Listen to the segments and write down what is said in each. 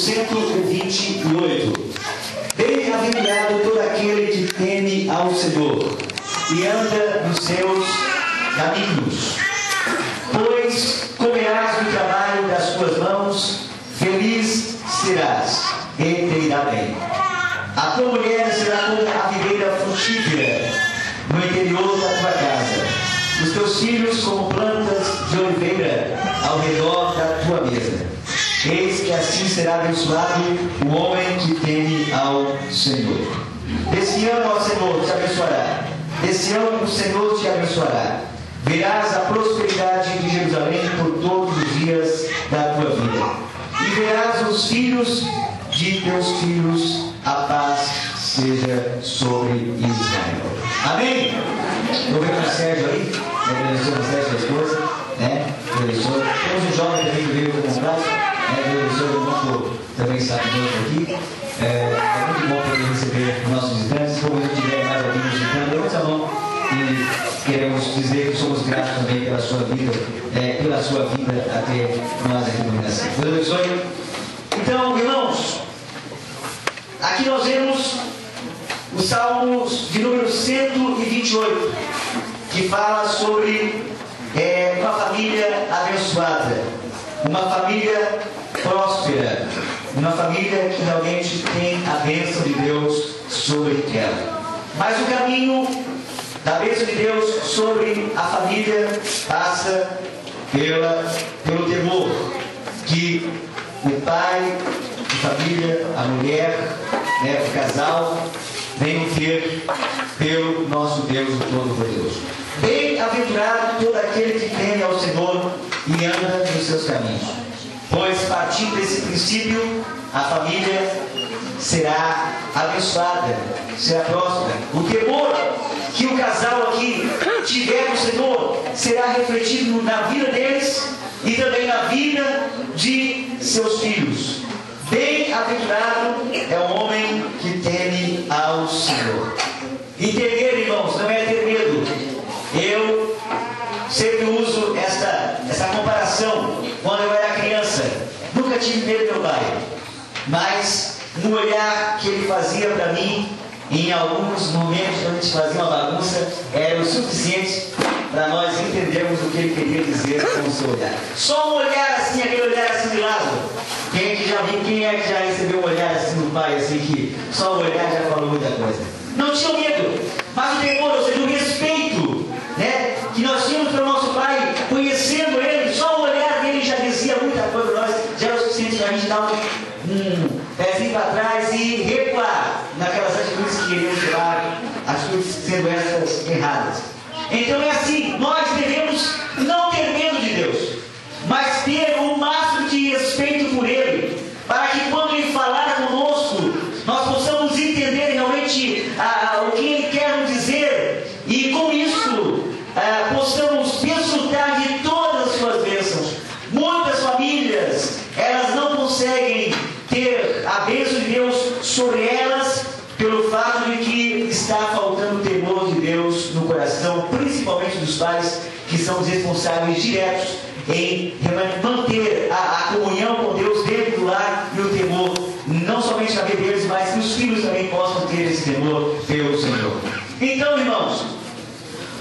128. Bem-aventurado todo aquele que teme ao Senhor e anda nos seus caminhos, pois comerás do trabalho das tuas mãos, feliz serás e te irá bem. A tua mulher será como a videira frutífera no interior da tua casa, os teus filhos como plantas de oliveira ao redor da tua mesa. Eis que assim será abençoado o homem que teme ao Senhor. Desse ano, ó Senhor, te abençoará. Desse ano o Senhor te abençoará. Verás a prosperidade de Jerusalém por todos os dias da tua vida. E verás os filhos de teus filhos, a paz seja sobre Israel. Amém? Estou vendo o Sérgio aí, abençoa o Sérgio, a esposa, né? Abençoa. Temos um jovem também que veio com um braço. Abençoa o irmão também está conosco aqui. É muito bom poder receber nossos visitantes. Se a gente tiver mais alguém visitando, levante a mão e queremos dizer que somos gratos também pela sua vida, até nós aqui no Brasil. Deus abençoe. Então, irmãos, aqui nós vemos o Salmo de número 128, que fala sobre uma família abençoada, uma família próspera, uma família que realmente tem a bênção de Deus sobre ela. Mas o caminho da bênção de Deus sobre a família passa pelo temor que o pai, a família, a mulher, o casal venham ter pelo nosso Deus Todo-Poderoso. Bem-aventurado todo aquele que teme ao Senhor e anda nos seus caminhos, pois partindo desse princípio a família será abençoada, será próspera. O temor que o casal aqui tiver no Senhor será refletido na vida deles e também na vida de seus filhos. Bem-aventurado é o homem que teme ao Senhor. E temer, irmãos, não é ter medo. Eu sempre uso essa comparação. Quando eu era criança, nunca tive medo do meu pai, mas no olhar que ele fazia para mim, em alguns momentos quando a gente fazia uma bagunça, era o suficiente para nós entendermos o que ele queria dizer com o seu olhar. Só um olhar assim, aquele olhar assim de lado. Quem é que já recebeu um olhar assim do pai, assim, que só o olhar já falou muita coisa? Não tinha medo, mas o temor, ou seja, o respeito, né, que nós tínhamos para o nosso pai, conhecendo ele, só o olhar dele já dizia muita coisa para nós, já era o suficiente para a gente dar um pezinho para trás e recuar naquelas atitudes que queríamos levar, atitudes sendo essas erradas. Então é assim, nós devemos não ter medo de Deus, mas ter o máximo de respeito por Ele, para que quando Ele falar conosco, nós possamos entender realmente o que Ele quer nos dizer, e com isso possamos desfrutar de todas as suas bênçãos. Muitas famílias, elas não conseguem ter a bênção de Deus sobre elas, pelo fato de que está faltando o temor de Deus no coração, principalmente dos pais, que são os responsáveis diretos em manter a comunhão com Deus dentro do lar, e o temor, não somente na vida deles, mas que os filhos também possam ter esse temor pelo Senhor. Então, irmãos,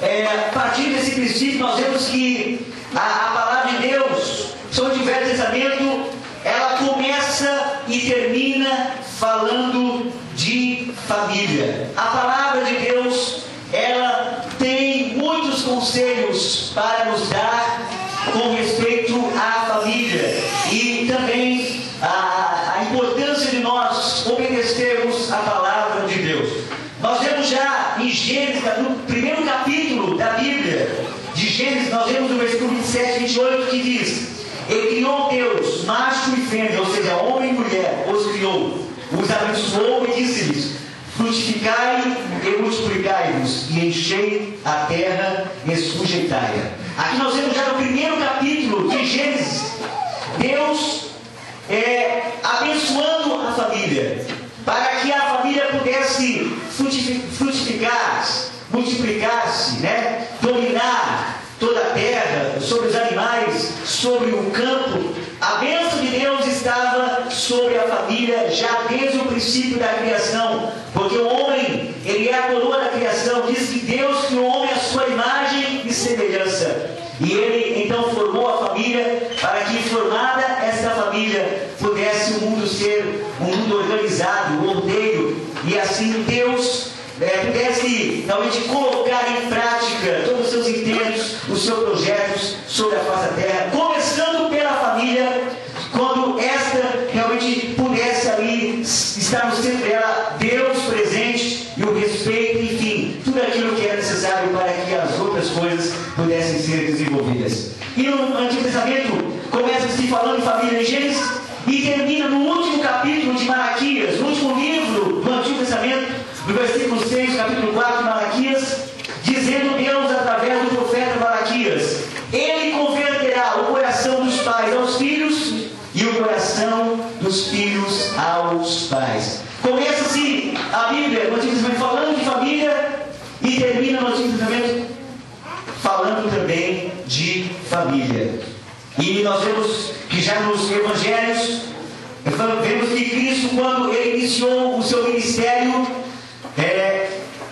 a partir desse princípio, nós vemos que a palavra de Deus, sobre o Velho Testamento, ela começa e termina falando de família. A palavra de Deus, ela tem muitos conselhos para nos dar com respeito à família, e também a importância de nós obedecermos a palavra de Deus. Nós vemos já em Gênesis, no primeiro capítulo da Bíblia de Gênesis, nós vemos no versículo 27 e 28 que diz: e criou Deus macho e fêmea, ou seja, homem e mulher, os criou, os abençoou e disse-lhes: frutificai e multiplicai-vos, e enchei a terra e sujeitai-a. Aqui nós vemos já no primeiro capítulo de Gênesis, Deus abençoando a família, para que a família pudesse frutificar-se, multiplicar-se, né? Dominar toda a terra, sobre os animais, sobre o campo. A bênção de Deus estava sobre a família já desde o princípio da criação, porque o homem, ele é a coroa da criação. Diz que Deus criou o homem à sua imagem e semelhança, e ele então formou a família para que, formada esta família, pudesse o mundo ser um mundo organizado, ordeiro, e assim Deus pudesse realmente colocar em prática todos os seus intentos, os seus projetos sobre a face da terra, começando pela família, quando esta realmente pudesse ali estar no centro dela, Deus presente e o respeito, enfim, tudo aquilo que era necessário para que as outras coisas pudessem ser desenvolvidas. E no Antigo Testamento começa-se falando em família em Gênesis e termina no último capítulo de Malaquias, no último livro do Antigo Testamento, no versículo 6, capítulo 4 de Malaquias, dizendo Deus através do profeta Malaquias: Ele converterá o coração dos pais aos filhos e o coração dos filhos aos pais. Começa-se a Bíblia no Antigo Testamento falando de família e termina no Antigo Testamento falando também de família. E nós vemos que já nos Evangelhos, vemos que Cristo, quando ele iniciou o seu ministério,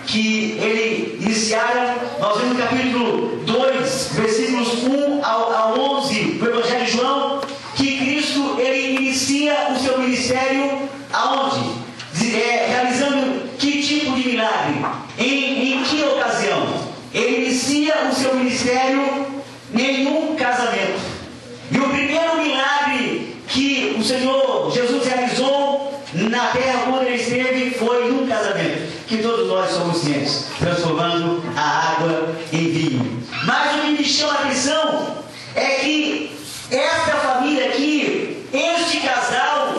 que ele iniciara, nós vemos no capítulo 2, versículos 1 ao 11 do Evangelho de João, que Cristo, ele inicia o seu ministério aonde? Realizando que tipo de milagre? Em que ocasião? Ele inicia o seu ministério em um casamento. E o primeiro milagre que o Senhor Jesus realizou na terra quando ele esteve foi num casamento, que todos nós somos cientes, transformando a água em vinho. Mas o que me chama a atenção é que esta família aqui, este casal,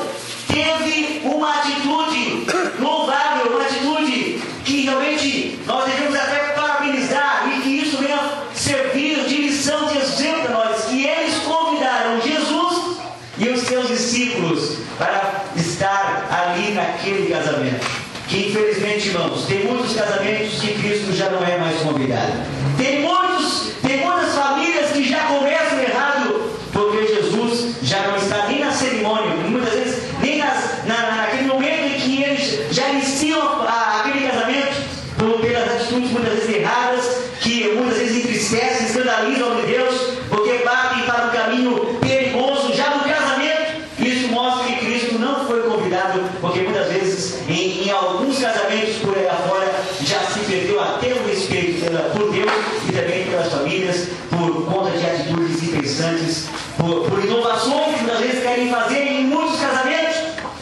teve uma atitude louvável, uma atitude que realmente nós devemos até parabenizar, e que isso venha servir de lição, de exemplo a nós, que eles convidaram Jesus e os seus discípulos para estar ali naquele casamento. Que infelizmente, irmãos, tem muitos casamentos que Cristo já não é mais convidado. Tem muitas famílias que já começam errado, porque Jesus já não está nem na cerimônia, muitas vezes nem naquele momento em que eles já iniciam aquele casamento, pelas atitudes muitas vezes erradas, que muitas vezes entristecem, escandalizam o homem de Deus, porque batem para um caminho perigoso já no casamento. Isso mostra que Cristo não foi convidado, porque muitas vezes em alguns casamentos por aí afora já se perdeu até o respeito por Deus e também pelas famílias, por conta de atitudes impensantes, por inovações que muitas vezes querem fazer em muitos casamentos,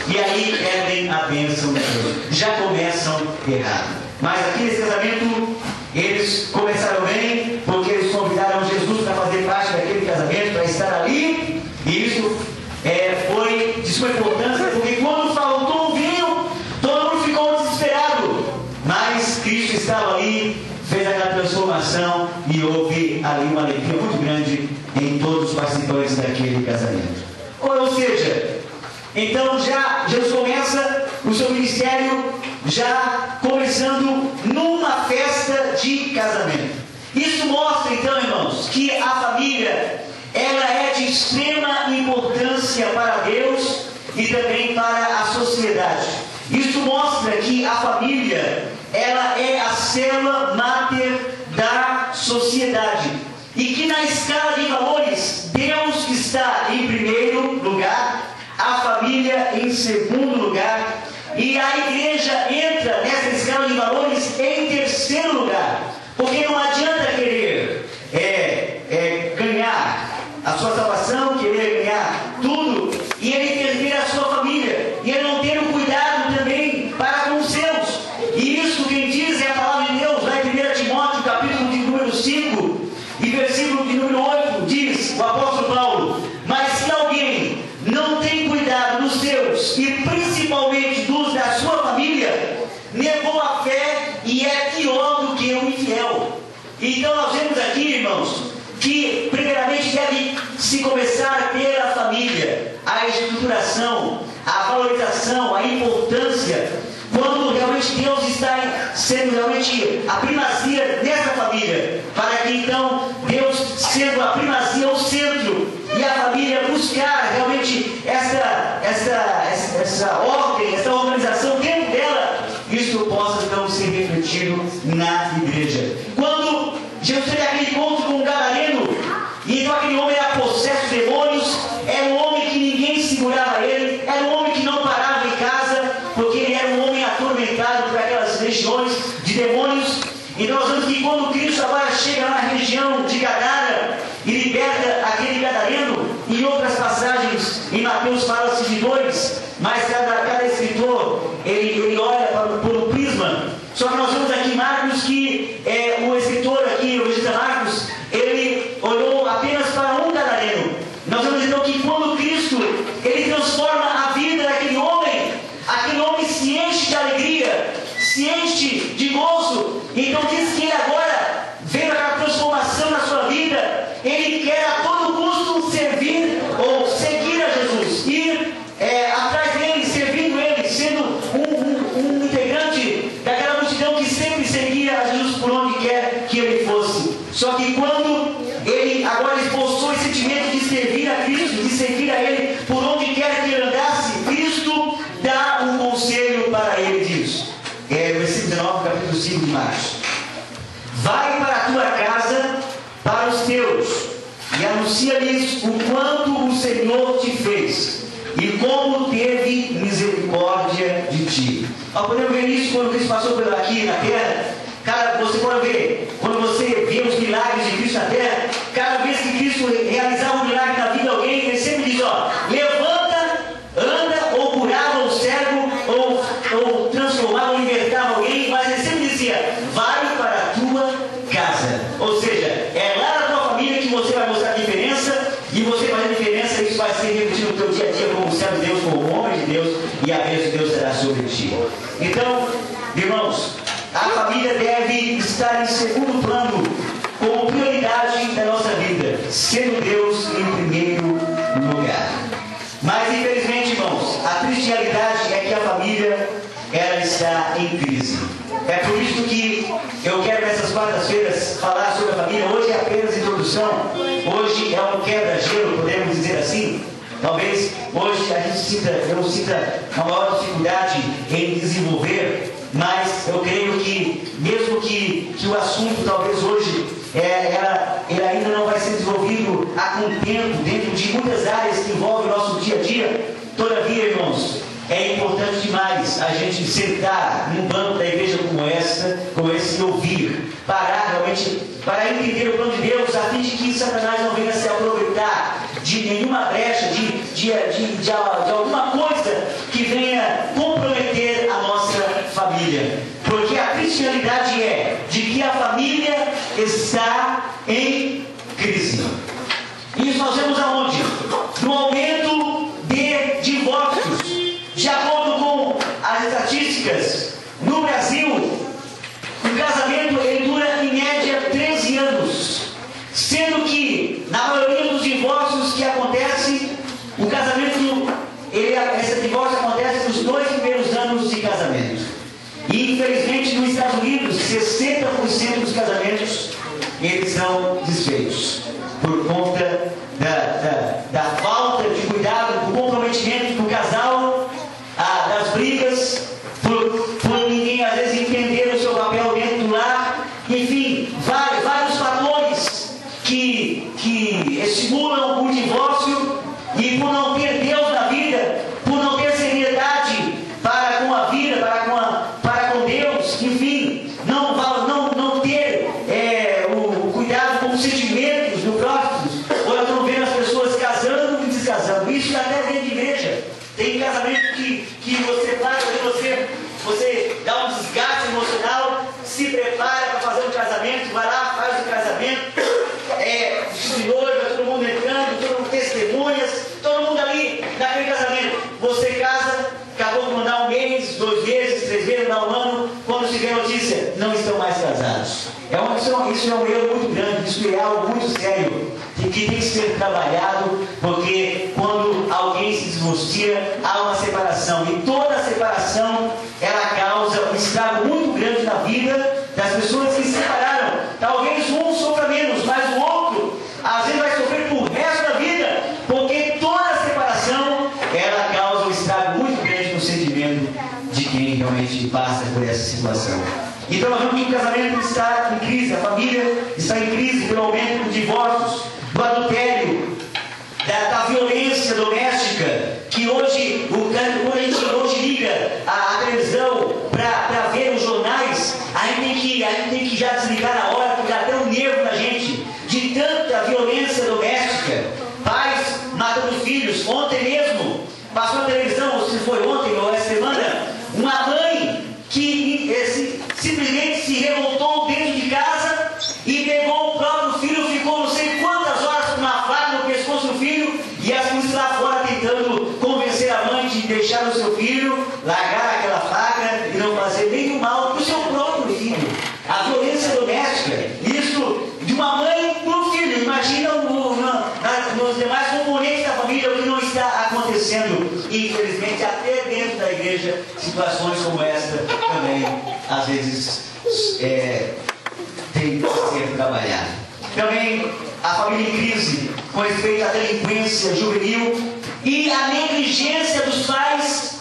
e aí perdem a bênção de Deus, já começam errado. Mas aqui nesse casamento eles começaram bem, porque eles convidaram Jesus para fazer parte daquele casamento, para estar ali, e isso foi de suma importância, porque quando faltou o vinho, todo mundo ficou desesperado, mas Cristo estava ali, fez aquela transformação e houve ali uma alegria muito grande em todos os participantes daquele casamento. Ou seja, então já Jesus começa o seu ministério já começando numa festa de casamento. Isso mostra então, irmãos, que a família, ela é de extrema importância para Deus e também para a sociedade. Isso mostra que a família, ela é a célula máter da sociedade, e que na escala de valores Deus está em primeiro lugar, a família em segundo lugar, e a igreja entra nessa escala de valores em terceiro lugar, porque não adianta querer ganhar a sua salvação, querer ganhar tudo, e ele perder a sua família, e ele não ter o cuidado também para com os seus. E isso quem diz é a palavra de Deus, lá em 1 Timóteo, capítulo de número 5, e versículo de número 8, diz o apóstolo Paulo: mas se alguém não tem cuidado dos seus, e principalmente dos da sua família, negou a fé e é pior do que o infiel. Então nós vemos aqui, irmãos, que primeiramente deve se começar pela família, a estruturação, a valorização, a importância, quando realmente Deus está sendo realmente a primazia nessa família, para que então Deus sendo a primazia, o centro, e a família buscar realmente essa essa ordem, essa organização dentro dela, isso possa então ser refletido na igreja. Quando Jesus teve aquele encontro com um gadareno, e então aquele homem era possesso de demônios, era um homem que ninguém segurava ele, era um homem que não parava em casa, porque ele era um homem atormentado por aquelas legiões de demônios. Então nós vemos que quando Cristo agora chega lá na região de Gadara e liberta aquele gadareno, em outras passagens em Mateus fala-se de dois, mas cada escritor ele olha por um prisma. Só que nós vemos aqui em Marcos que o escritor aqui, o evangelista Marcos, ele olhou apenas para um gadareno. Nós vemos então que quando Cristo ele transforma a vida daquele homem, aquele homem se enche de alegria, se enche de gozo. Então diz que ele agora veio aquela transformação na sua vida. Ele quer a todo custo servir ou seguir a Jesus, ir atrás dele, servindo ele, sendo um integrante daquela multidão que sempre seguia a Jesus por onde quer que ele fosse. Só que quando ele agora esboçou esse sentimento de servir a Cristo, de seguir a ele por onde quer que ele andasse, Cristo dá um conselho para ele, diz, versículo 19, capítulo 5 de Marcos: vai para a tua casa, para os teus, e anuncia-lhes o quanto o Senhor te fez e como teve misericórdia de ti. Podemos ver isso quando Cristo passou por aqui na terra. Cara, você pode ver, quando você vê os milagres de Cristo na terra, cada vez que Cristo realizava um milagre na vida de alguém, ele sempre diz, levanta, anda, ou curava o cego, ou transformava, ou libertava alguém, mas ele sempre dizia, vai para a tua casa. Ou seja, é lá na tua família que você vai mostrar a diferença, e você faz a diferença, isso vai ser repetido no teu dia a dia como servo de Deus, como homem de Deus, e a bênção de Deus será sobre ti. Então, irmãos, a família deve estar em segundo plano, como prioridade da nossa vida, sendo Deus em primeiro lugar. Mas infelizmente, irmãos, a triste realidade é que a família ela está em crise. É por isso que eu quero nessas quartas-feiras falar sobre a família. Hoje é apenas introdução, hoje é um quebra-gelo, podemos dizer assim. Talvez hoje a gente eu sinta uma maior dificuldade em desenvolver, mas eu creio que, mesmo que o assunto talvez hoje ele ainda não vai ser desenvolvido a contento dentro de muitas áreas que envolvem o nosso dia a dia, todavia, irmãos, é importante demais a gente sentar num banco da igreja como esse e ouvir, parar realmente, para entender o plano de Deus, a fim de que Satanás não venha se aproveitar de nenhuma brecha, de alguma coisa que venha comprometer a nossa família. Porque a triste realidade é de que a família está em crise. Isso nós vemos aonde? No aumento de divórcios. De acordo com as estatísticas, no Brasil, o casamento ele dura em média 13 anos. Sendo que, na maioria dos divórcios que acontece, o casamento, esse divórcio acontece nos 2 primeiros anos de casamento. E, infelizmente, nos Estados Unidos, 60% dos casamentos, eles são desfeitos. Por conta da falta de cuidado, do comprometimento do casal, das brigas, por ninguém, às vezes, entender o seu papel dentro do lar. Enfim, vários fatores que estimulam o divórcio, e por não ter Deus na vida, por não ter seriedade para com a vida, para com Deus, enfim, não ter o cuidado com os sentimentos do próximo. Ou eu estou vendo as pessoas casando e descasando. Isso até dentro de igreja. Tem casamento que você faz, você dá um desgaste emocional, se prepara para fazer um casamento, vai lá, faz o casamento, de noiva, todo mundo entrando, todo mundo testemunhas, todo mundo ali naquele casamento. Você casa, acabou de mandar 1 mês, 2 meses, 3 meses, não, 1 ano, quando se vê a notícia, não estão mais casados. Isso é um erro muito grande, isso é algo muito sério, que tem que ser trabalhado, porque quando alguém se divorcia, há uma separação, e toda separação, ela causa um estrago muito grande na vida das pessoas que se separaram. Talvez um sofra menos, mas o outro, às vezes, vai sofrer por resto da vida, porque toda separação, ela causa um estrago muito grande o sentimento de quem realmente passa por essa situação. Então nós vemos que o casamento está em crise, a família está em crise pelo aumento dos divórcios, do adultério, da violência doméstica, que hoje, quando a gente hoje liga a televisão para ver os jornais, a gente tem que já desligar na hora, porque já tem um nervo na gente, de tanta violência doméstica, pais matando filhos. Ontem mesmo, passou na televisão, se foi ontem ou essa semana, uma mãe que simplesmente se revoltou dentro de casa e pegou o próprio filho, ficou não sei quantas horas com uma faca no pescoço do filho, e as polícias lá fora tentando convencer a mãe de deixar o seu filho, largar aquela faca e não fazer nenhum mal para o seu próprio filho. A violência doméstica, isso de uma mãe para o filho. Imagina nos demais componentes da família o que não está acontecendo. E, infelizmente, até dentro da igreja, situações como esta também, às vezes, tem que ser trabalhada. Também a família em crise com respeito à delinquência juvenil e a negligência dos pais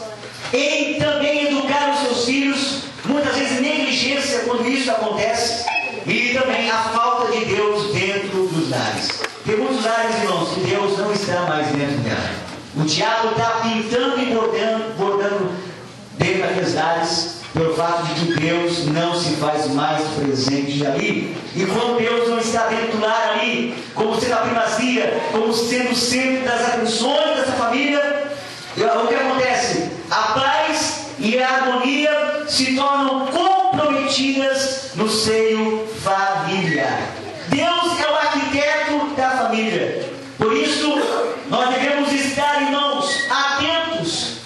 em também educar os seus filhos, muitas vezes negligência quando isso acontece, e também a falta de Deus dentro dos lares. Tem muitos lares, irmãos, que Deus não está mais dentro dela. O diabo está pintando e bordando dentro daqueles lares, pelo fato de que Deus não se faz mais presente ali. E quando Deus não está dentro do lar ali, como sendo a primazia, como sendo o centro das atenções dessa família, o que acontece? A paz e a harmonia se tornam comprometidas no seio familiar. Deus é o arquiteto da família. Por isso, nós devemos estar, irmãos, atentos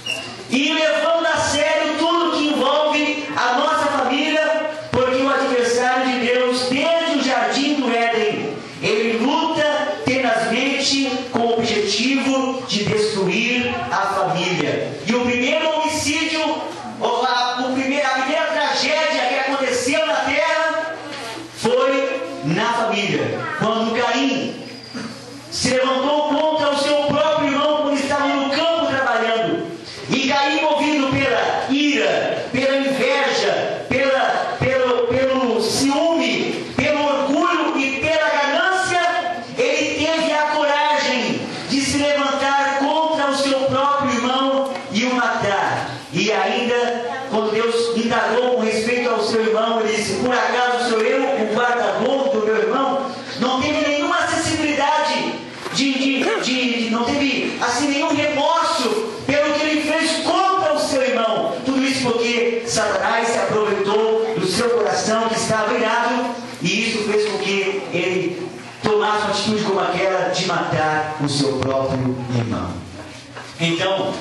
e levando a sério tudo que envolve a nossa família, porque o adversário de Deus, desde o jardim do Éden, ele luta tenazmente com o objetivo de destruir a família. E o primeiro homicídio, a primeira tragédia que aconteceu na terra foi na família, quando Caim se levantou contra o seu próprio irmão quando estava no campo trabalhando. E Caim, movido pela ira, pela inveja, pelo ciúme, pelo orgulho e pela ganância, ele teve a coragem de se levantar contra o seu próprio irmão e o matar. E ainda, quando Deus indagou com respeito ao seu irmão, ele disse: por acaso sou eu o guardador do meu irmão? Não teve nenhuma sensibilidade, não teve assim nenhum remorso pelo que ele fez contra o seu irmão. Tudo isso porque Satanás se aproveitou do seu coração que estava irado, e isso fez com que ele tomasse uma atitude como aquela de matar o seu próprio irmão. Então,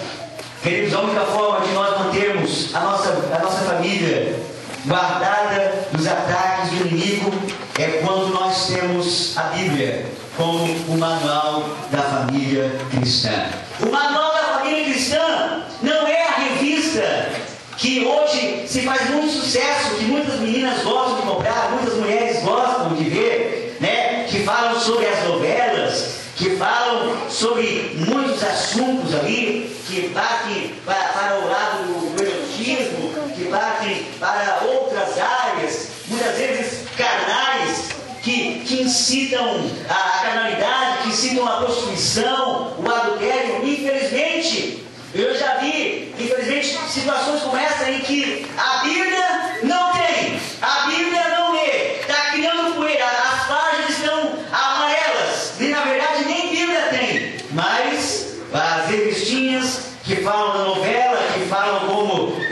queridos, a única forma de nós mantermos a nossa família guardada dos ataques do inimigo é quando nós temos a Bíblia como o manual da família cristã. O manual da família cristã não é a revista que hoje se faz muito sucesso, que muitas meninas gostam de comprar, muitas mulheres gostam de ver, né? Que falam sobre as novelas, que falam sobre muitos assuntos ali, que batem para o lado do erotismo, que batem para outras áreas, muitas vezes carnais, que incitam a carnalidade, que incitam a prostituição, o adultério. Infelizmente, eu já vi, infelizmente, situações como essa em que a Bíblia não tem, a Bíblia não lê, está criando poeira, as páginas estão amarelas, e na verdade nem Bíblia tem, mas as revistinhas que falam da novela, que falam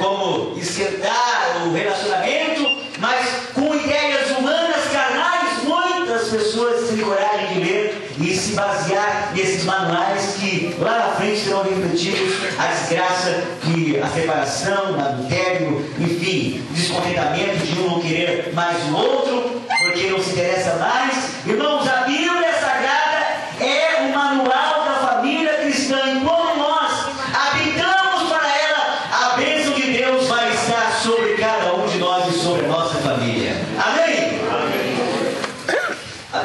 como esquentar o relacionamento, mas com ideias humanas, carnais, muitas pessoas têm coragem de ler e se basear nesses manuais que lá na frente serão refletidos a desgraça, que a separação, o adultério, enfim, o descontentamento de um não querer mais o outro, porque não se interessa mais. Irmãos, a Bíblia Sagrada é o manual da família cristã, e como nós habitamos para ela, a bênção de Deus vai estar sobre cada um de nós e sobre a nossa família. Amém?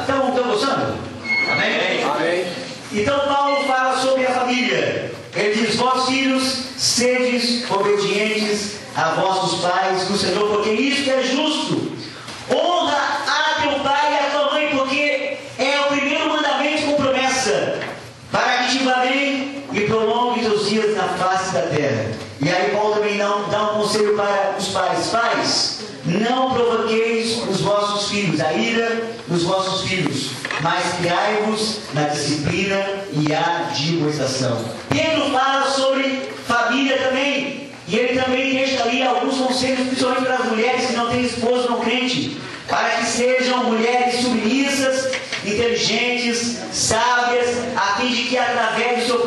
Estão gostando? Amém? Amém. Então Paulo fala sobre a família. Ele diz: vós filhos, sedes obedientes a vossos pais no Senhor, porque isso é justo. Honra a teu pai e a tua mãe, porque é o primeiro mandamento com promessa, para que te vá bem e prolongue teus dias na face da terra. E aí Paulo também dá um conselho para os pais: pais, não provoqueis os vossos filhos, a ira dos vossos filhos, mas criai-vos na disciplina e a admoestação. Pedro fala sobre família também, e ele também deixa ali alguns conselhos, principalmente para as mulheres que não têm esposo não crente, para que sejam mulheres submissas, inteligentes, sábias, a fim de que através do seu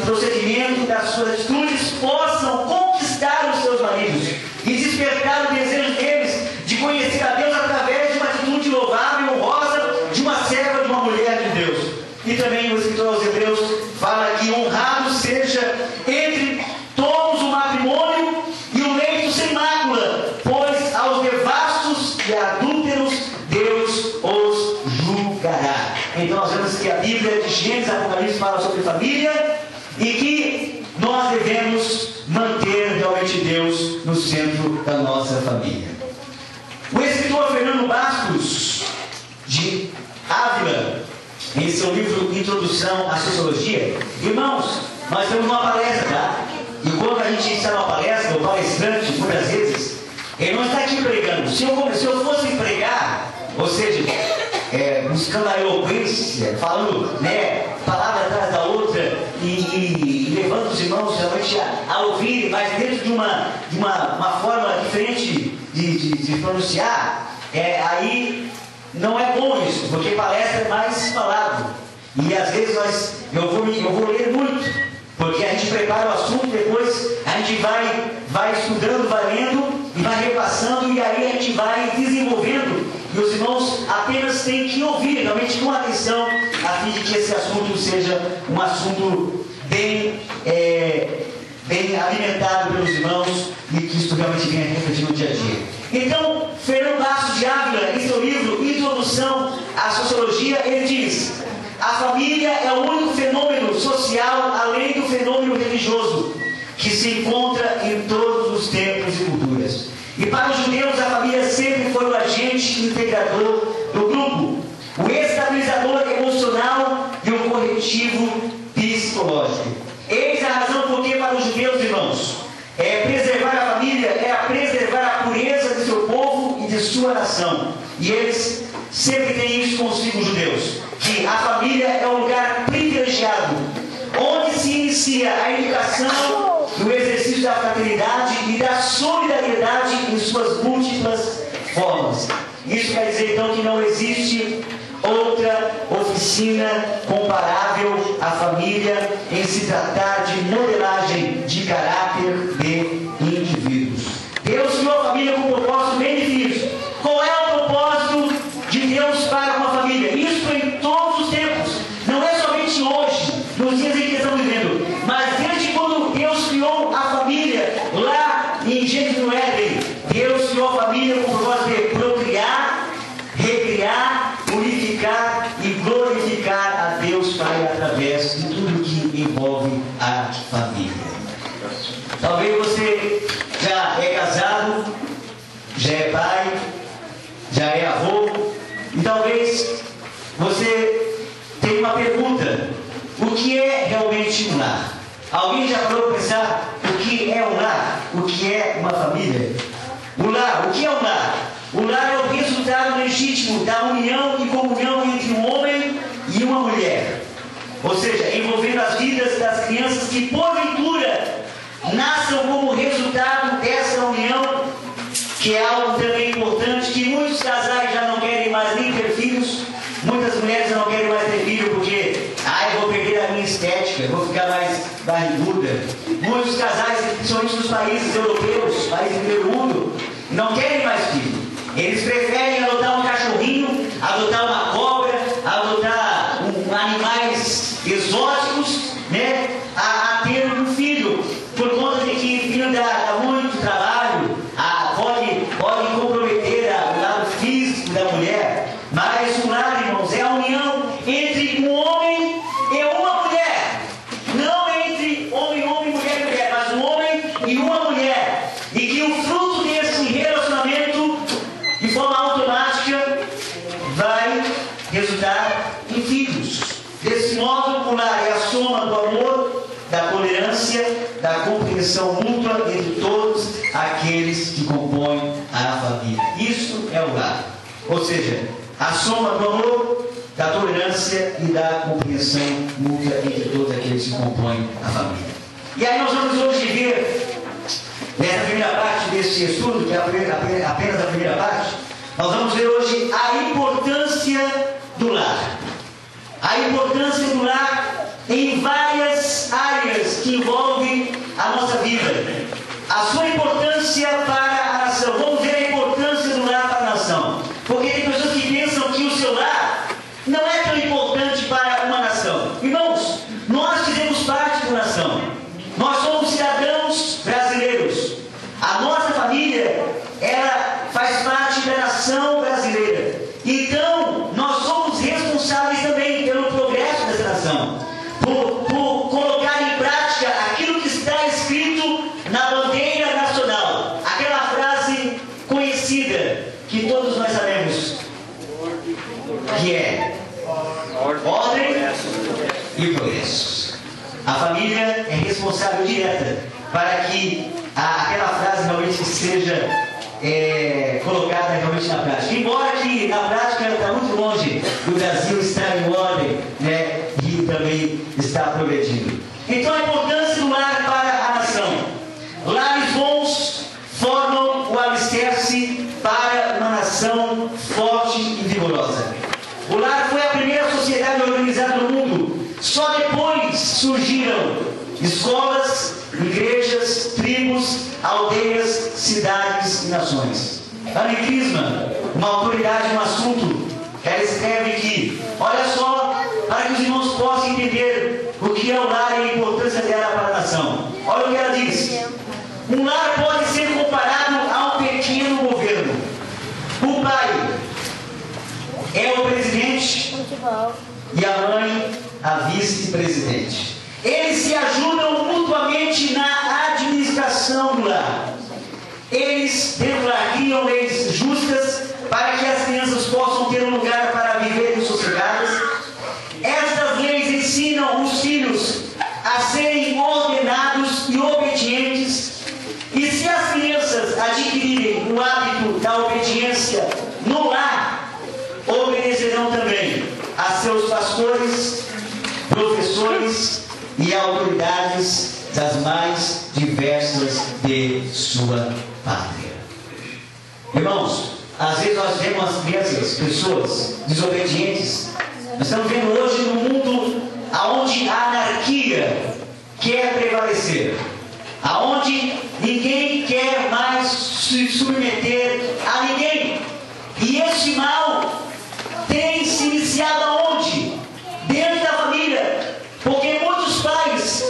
procedimento, das suas atitudes, possam conquistar os seus maridos e despertar o desejo deles de conhecer a Deus através de uma atitude louvável e honrosa de uma serva, de uma mulher de Deus. E também o escritor aos Hebreus fala que honrado seja entre todos o matrimônio e o leito sem mácula, pois aos devassos e adúlteros Deus os julgará. Então nós vemos que a Bíblia de Gênesis e Apocalipse fala sobre família e que nós devemos manter realmente Deus no centro da nossa família. O escritor Fernando Bastos de Ávila, em seu livro Introdução à Sociologia, irmãos, nós temos uma palestra, tá? E quando a gente está numa palestra, o palestrante, muitas vezes, ele não está aqui pregando. Se eu fosse pregar, ou seja, buscando a eloquência, falando, né, palavra atrás da outra, e levando os irmãos realmente a ouvirem, mas dentro de uma forma diferente de pronunciar, aí não é bom isso, porque palestra é mais falado. E às vezes eu vou ler muito, porque a gente prepara o assunto, depois a gente vai estudando, vai lendo e vai repassando, e aí a gente vai desenvolvendo, e os irmãos apenas têm que ouvir realmente com atenção, a fim de que esse assunto seja um assunto bem alimentado pelos irmãos e que isso realmente venha refletir no dia a dia. Então, Fernando Bastos de Ávila, em seu livro Introdução à Sociologia, ele diz: a família é o único fenômeno social, além do fenômeno religioso, que se encontra em todos os tempos e culturas. E para os judeus, a família sempre foi o agente integrador do grupo, o estabilizador emocional e o corretivo psicológico. Eis a razão porque para os judeus, irmãos, preservar a família é preservar a pureza de seu povo e de sua nação. E eles sempre têm isso consigo, os judeus, que a família é um lugar privilegiado, onde se inicia a educação no exercício da fraternidade e da solidariedade em suas múltiplas formas. Isso quer dizer então que não existe outra oficina comparável à família em se tratar de modelagem de caráter de indivíduos. Deus criou a família com um propósito bem definido. Qual é o propósito de Deus para uma família? Isso em todos os tempos. Não é somente hoje, nos dias em que estamos vivendo, mas desde quando Deus criou a família, lá em Gênesis no Éden, Deus criou a família com o propósito de procriar, recriar, unificar e glorificar a Deus Pai através de tudo que envolve a família. Talvez você já é casado, já é pai, já é avô, e talvez você tenha uma pergunta: o que é realmente um lar? Alguém já parou para pensar o que é um lar? O que é uma família? O lar, o que é um lar? O lar é o resultado legítimo da união e comunhão entre um homem e uma mulher, ou seja, envolvendo as vidas das crianças que porventura nasçam como resultado dessa união, que é algo também importante, que muitos casais já não querem mais nem ter filhos, muitas mulheres já não querem mais ter filho porque eu vou perder a minha estética, eu vou ficar mais barriguda. Muitos casais, principalmente nos países europeus, países do primeiro mundo, não querem mais filho. Eles preferem adotar um cachorrinho, adotar uma cobra, adotar animais exóticos, né, a ter um filho, por conta de que filho dá muito trabalho, pode comprometer o lado físico da mulher. Mas o lar, irmãos, é a união entre um homem e uma mulher, não entre homem, mulher e mulher, mas um homem e uma mulher, e que o fruto desse relacionamento, de forma automática, vai resultar em filhos. Desse modo, o lar é a soma do amor, da tolerância, da compreensão mútua entre todos aqueles que compõem a família. Isso é o lar. Ou seja, a soma do amor, da tolerância e da compreensão mútua entre todos aqueles que compõem a família. E aí nós vamos hoje ver, nessa primeira parte desse estudo, que é apenas a primeira parte, nós vamos ver hoje a importância do lar. A importância do lar em várias áreas que envolvem a nossa vida. A sua importância para a nação. Vamos ver a importância do lar para a nação. Porque tem pessoas que pensam que o seu lar não é tão importante para uma nação. Irmãos, nós fizemos parte da nação. Nós somos cidadãos brasileiros. A nossa família, ela faz parte da nação brasileira. Então, nós somos responsáveis também pelo progresso dessa nação. Por colocar em prática aquilo que está escrito na bandeira nacional. Aquela frase conhecida, que todos nós sabemos, que é ordem e progresso. A família é responsável direta para que aquela frase realmente seja colocada realmente na prática. Embora que na prática está muito longe do Brasil estar em ordem, né, e também está progredindo. Então a importância do lar para a nação. Lares bons formam o alicerce para uma nação forte e vigorosa. O lar foi a primeira sociedade organizada no mundo. Só depois surgiram escolas, igrejas, tribos, aldeias, cidades e nações. Anne Crisman, uma autoridade no assunto, ela escreve que, olha só, para que os irmãos possam entender o que é o lar e a importância dela para a nação. Olha o que ela diz. Um lar pode ser comparado a um pequeno governo. O pai é o presidente e a mãe a vice-presidente. Eles se ajudam mutuamente na administração do lar. Eles, dentro do lar, criam leis justas para que as crianças possam ter um lugar para viverem sossegadas. Estas leis ensinam os filhos a serem ordenados e obedientes. E se as crianças adquirirem o hábito da obediência no lar, obedecerão também a seus pastores, professores e autoridades das mais diversas de sua pátria. Irmãos, às vezes nós vemos as crianças, pessoas desobedientes. Nós estamos vendo hoje no mundo onde a anarquia quer prevalecer, aonde ninguém quer mais se submeter a ninguém. E esse mal tem se iniciado aonde? Dentro da família. Porque muitos pais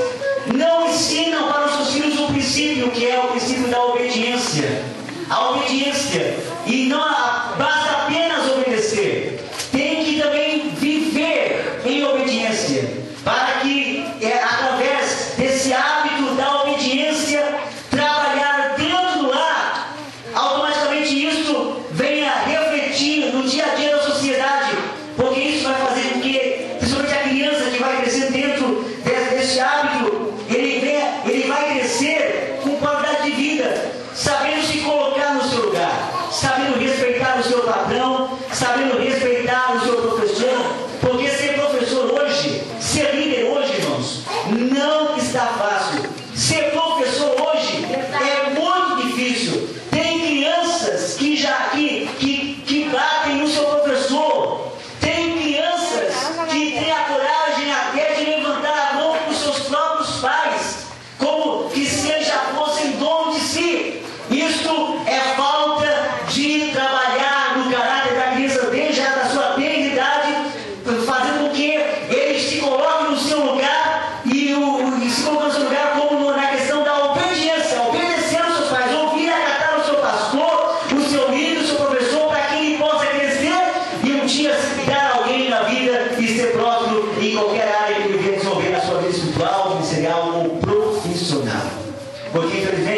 não ensinam para os seus filhos o princípio, que é o princípio da obediência. A obediência. E não basta apenas obedecer. Tem que também viver em obediência. Para que, através desse hábito da obediência, trabalhar dentro do lar, automaticamente isso venha refletir no dia a dia da sociedade. Porque isso vai fazer com que, principalmente a criança que vai crescer dentro desse hábito, ele vai crescer com qualidade de vida, sabendo se colocar no seu lugar, sabendo respeitar o seu padrão,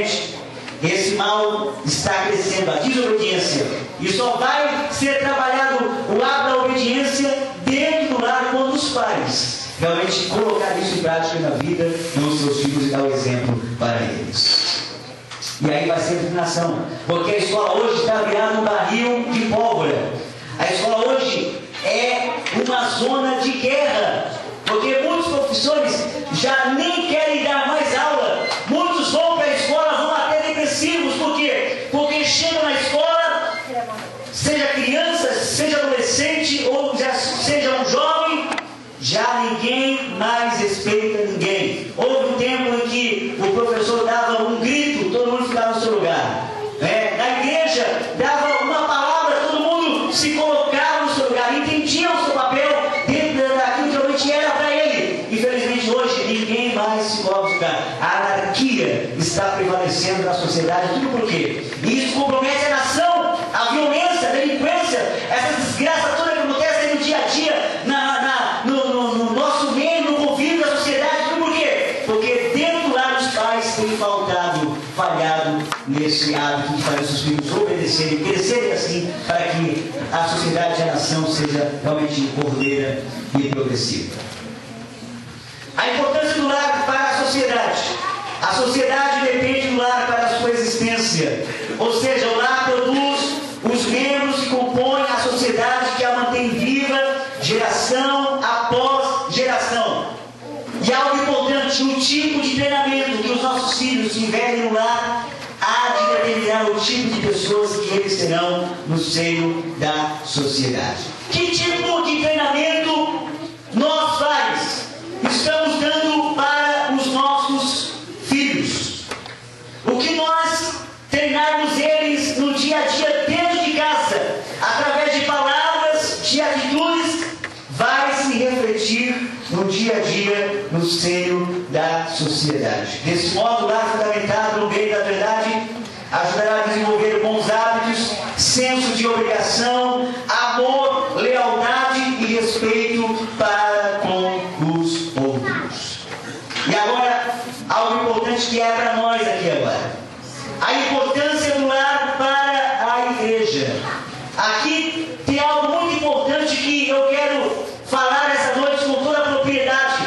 infelizmente, esse mal está crescendo, a desobediência. E só vai ser trabalhado o ato da obediência dentro do lar quando os pais realmente colocar isso em prática na vida dos seus filhos e dar o exemplo para eles. E aí vai ser discriminação, porque a escola hoje está virando um barril de pólvora. A escola hoje é uma zona de guerra, porque muitos professores já nem querem dar mais aula. Muitos vão para a escola, vão até depressivos. Por quê? Porque chegam na escola, seja criança, seja adolescente ou já seja um jovem, já ninguém mais respeita ninguém. Houve um tempo em que o professor dava um grito, todo mundo ficava no seu lugar. Na igreja, dava uma palavra, todo mundo se colocava no seu lugar, entendia o seu papel dentro daquilo que realmente era para ele. Infelizmente hoje ninguém mais se coloca no seu lugar. A anarquia está prevalecendo na sociedade. Tudo por quê? E isso compromete a nação, a violência, a delinquência, essa desgraça toda que acontece no dia a dia, no nosso meio, no convívio da sociedade. Tudo por quê? Porque dentro lá dos pais tem falhado nesse hábito de fazer os seus filhos obedecerem, crescerem assim, para que a sociedade e a nação seja realmente ordeira e progressiva. A importância do lar para a sociedade. A sociedade depende do lar para a sua existência. Ou seja, o lar produz os membros que compõem a sociedade, que a mantém viva geração após geração. E algo importante, o tipo de treinamento que os nossos filhos tiverem no lar há de determinar o tipo de pessoas que eles serão no seio da sociedade. Que tipo de treinamento nós pais estamos dando para os nossos filhos? O que nós treinarmos eles no dia a dia dentro de casa, através de palavras, de atitudes, vai se refletir no dia a dia, no seio da sociedade. Desse modo, o lar fundamentado no meio da verdade ajudará a desenvolver bons hábitos, senso de obrigação, amor, lealdade e respeito para com os outros. E agora, algo importante que é para nós aqui agora. A importância do lar para a igreja. Aqui tem algo muito importante que eu quero falar essa noite com toda a propriedade.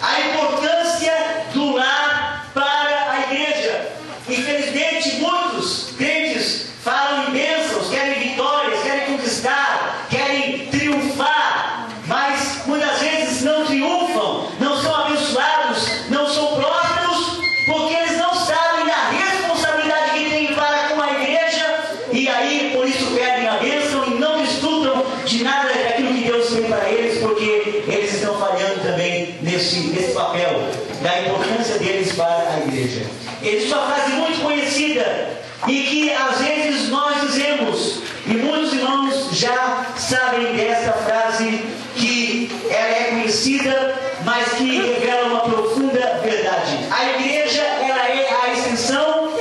A importância do lar para a igreja. Infelizmente, muitos crentes falam em bênçãos, querem vitórias, querem conquistar, querem triunfar, mas muitas vezes não triunfam, não são abençoados, não são prósperos, porque eles não sabem da responsabilidade que têm para com a igreja, e aí por isso perdem a bênção e não desfrutam de nada daquilo que Deus tem para eles, porque eles estão falhando também nesse papel da importância deles para a igreja. Existe uma frase muito conhecida e que às vezes nós dizemos, e muitos irmãos já sabem dessa frase, que ela é conhecida, mas que revela uma profunda verdade. A igreja, ela é a extensão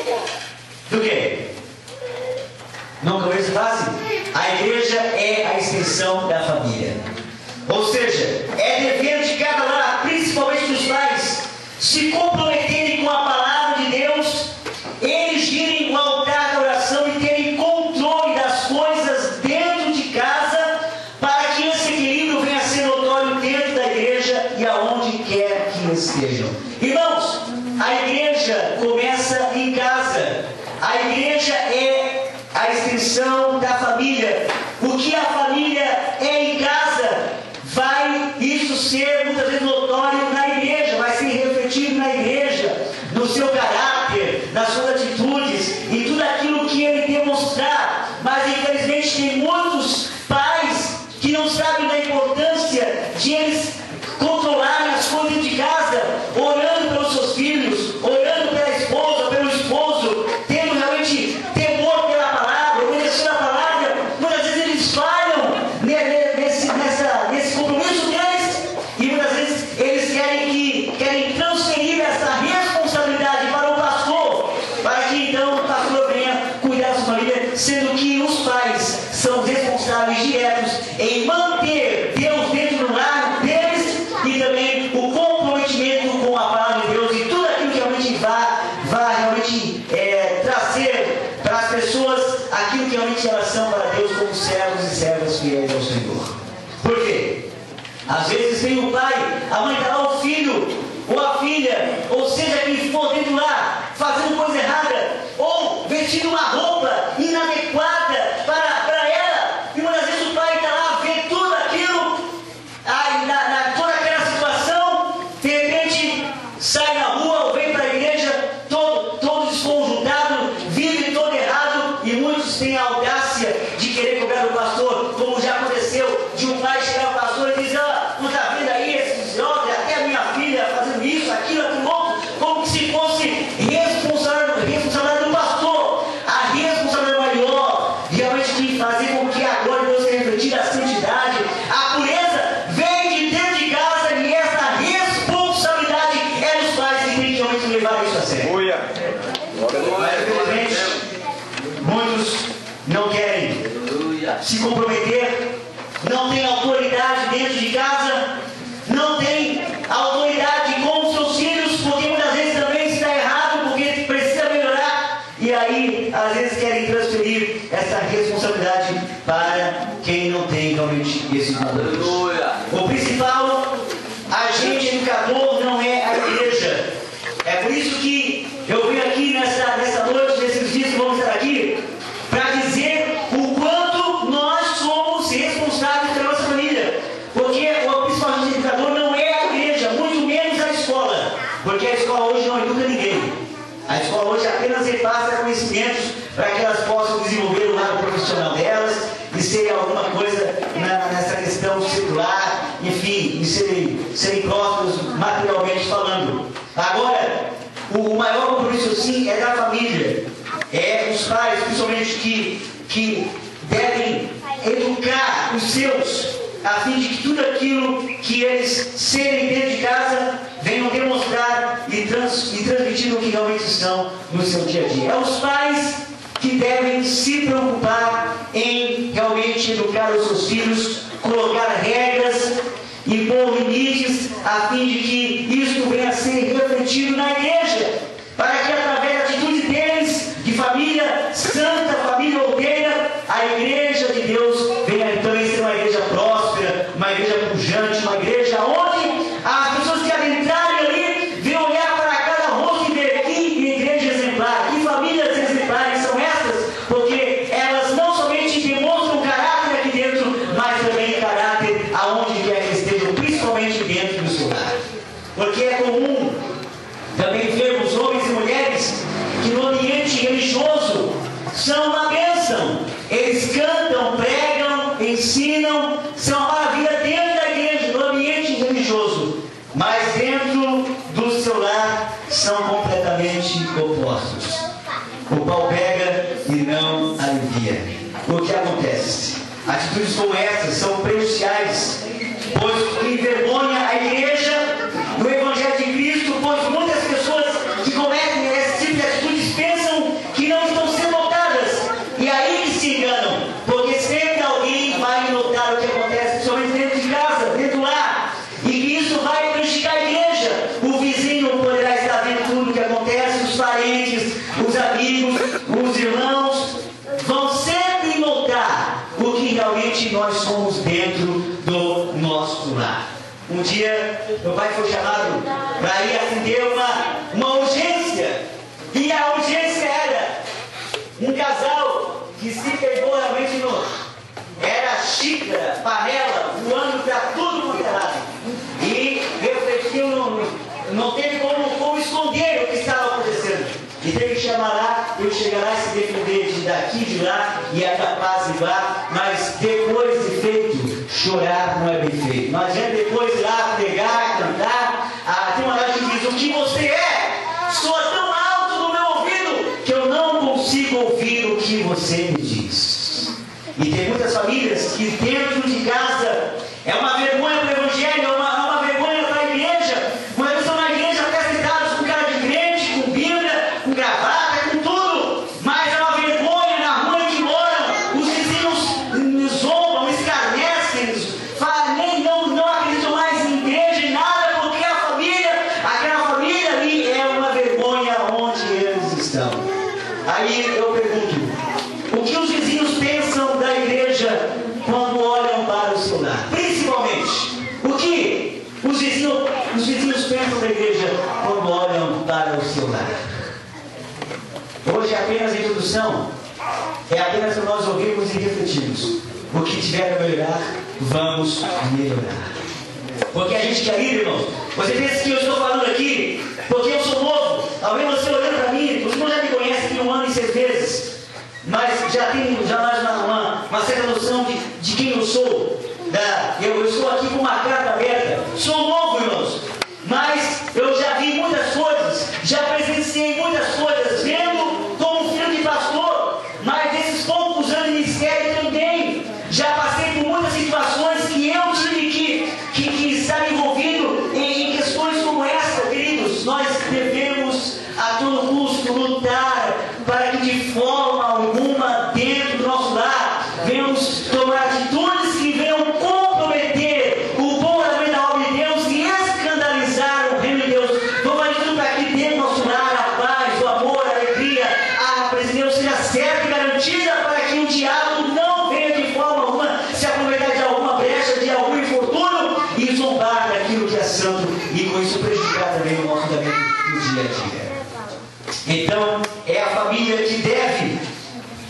do quê? Não conheço frase? A igreja é a extensão da família. Ou seja, é dever de cada lar, principalmente dos pais, se comprometerem com a palavra de Deus, erigirem o altar da oração e terem controle das coisas dentro de casa, para que esse equilíbrio venha a ser notório dentro da igreja e aonde quer que estejam. Irmãos, a igreja começa em casa. A igreja é a extensão da família. O que a família é em casa, vai isso ser muitas vezes notório na igreja, vai ser refletido na igreja, no seu caráter, nas suas atitudes e tudo aquilo que ele demonstrar. Mas infelizmente tem muitos pais que não sabem da importância de eles controlarem as coisas de casa, orando pelos seus filhos, orando pela esposa, pelo esposo, tendo realmente temor pela palavra, obedecendo a palavra. Muitas vezes eles falham nesse compromisso deles, e muitas vezes eles querem transferir essa responsabilidade para o pastor, para que Às vezes vem o pai, a mãe está lá, o filho, ou a filha, ou seja, quem for dentro lá, fazendo coisa errada, ou vestindo uma roupa inadequada para ela, e muitas vezes o pai está lá, vê tudo aquilo, toda aquela situação, de repente sai na rua, ou vem para a igreja, todo desconjuntado, vive todo errado, e muitos têm a audácia de querer cobrar o pastor, como já aconteceu, de um pai chegar ao pastor e dizer: não está vendo aí esses jovens, até a minha filha fazendo isso, aquilo outro, como se fosse responsabilidade do pastor, a responsabilidade maior, realmente de fazer com que a glória de Deus seja refletida, a santidade, a pureza, vem de dentro de casa, e essa responsabilidade é dos pais que tem que realmente levar isso a sério. Mas infelizmente, muitos não querem se comprometer, não tem autoridade dentro de casa, não tem autoridade com os seus filhos, porque muitas vezes também está errado, porque precisa melhorar, e aí às vezes querem transferir essa responsabilidade para quem não tem realmente esse compromisso. O principal agente educador não é a igreja. É por isso que eu vim aqui nessa noite, nesses dias que vamos estar aqui, para dizer o quanto nós somos responsáveis pela nossa família. Porque o principal agente educador não é a igreja, muito menos a escola. Porque a escola hoje não educa ninguém. A escola hoje apenas repassa conhecimentos para que elas possam desenvolver o lado profissional delas e serem alguma coisa nessa questão secular, enfim, e serem prósperos materialmente falando. Agora, o maior compromisso sim é da família, é dos pais, principalmente que devem educar os seus, a fim de que tudo aquilo que eles serem dentro de casa venham demonstrar e transmitir o que realmente são no seu dia a dia. É os pais que devem se preocupar em realmente educar os seus filhos, colocar regras e pôr limites, a fim de que isto venha a ser refletido na igreja, para que através da atitude deles, de família santa, família ordeira, a igreja de Deus venha também ser uma igreja próspera, uma igreja pujante, uma igreja onde as pessoas que adentrarem ali venham olhar para cada rosto e ver que igreja exemplar, que famílias exemplares são essas, porque elas não somente demonstram caráter aqui dentro, mas também caráter aonde quer que estejam, principalmente dentro do seu lar. Porque é comum também vermos homens e mulheres que no ambiente religioso são uma bênção. Eles cantam, pregam, ensinam, são uma maravilha dentro da igreja, no ambiente religioso, mas dentro do seu lar são completamente opostos. O pau pega e não alivia. O que acontece? Atitudes como essas são prejudiciais, pois envergonha a igreja do Evangelho de Cristo, pois muitas pessoas que cometem esse tipo de atitudes pensam que não estão sendo notadas, e aí que se enganam, porque sempre alguém vai notar o que acontece, principalmente dentro de casa, dentro do lar, e que isso vai prejudicar a igreja. O vizinho poderá estar vendo tudo o que acontece, os parentes, os amigos, os irmãos, vão sempre notar o que realmente nós somos dentro do nosso lar. Um dia, meu pai foi chamado para ir atender uma urgência, e a urgência era um casal que se pegou realmente era xícara, panela, voando para tudo quanto é lado, e refletiu, não teve como esconder o que estava acontecendo. E teve que chamar lá, eu chegar lá e se defender de daqui e de lá, e é capaz de lá, mas depois de feito, chorar não é bem feito. Não adianta depois ir lá pregar, cantar. Tem uma hora que diz: o que você é? Soa tão alto no meu ouvido que eu não consigo ouvir o que você me diz. E tem muitas famílias que dentro de casa é uma vergonha para o Evangelho, é uma vergonha para a igreja. Uma vez estão na igreja até citados com cara de crente, com Bíblia, com gravata, com tudo, mas é uma vergonha na rua em que moram. Os vizinhos zombam, escarnecem, não acreditam mais em igreja e nada, porque aquela família ali é uma vergonha onde eles estão. Aí eu pergunto: o que os vizinhos pensam da igreja quando olham para o seu lar? Principalmente O que os vizinhos pensam da igreja quando olham para o seu lar? Hoje é apenas a introdução, é apenas para nós ouvirmos e refletirmos. O que tiver a melhorar, vamos melhorar. Porque a gente quer ir, irmãos. Você pensa que eu estou falando aqui porque eu sou novo? Alguém você olhando para mim, os irmãos já me conhecem aqui 1 ano e 6 meses, mas já tem mais uma certa noção de quem eu sou. Eu estou aqui com uma carta aberta. Sou novo, irmãos, mas eu já vi muitas coisas, já presenciei muitas coisas, vendo como filho de pastor, mas desses poucos anos de ministério também já passei por muitas situações que eu tive que estar envolvido em questões como essa, queridos. Nós devemos a todo custo lutar para que de forma alguma dentro do nosso lar venhamos tomar atitudes que venham comprometer o bom andamento da obra de Deus e escandalizar o reino de Deus. Vamos fazer tudo para que dentro do nosso lar a paz, o amor, a alegria, a presença de Deus seja certa e garantida, para que o diabo não venha de forma alguma se aproveitar de alguma brecha, de algum infortúnio e zombar daquilo que é santo e com isso prejudicar também o nosso andamento no dia a dia. Então, é a família que deve,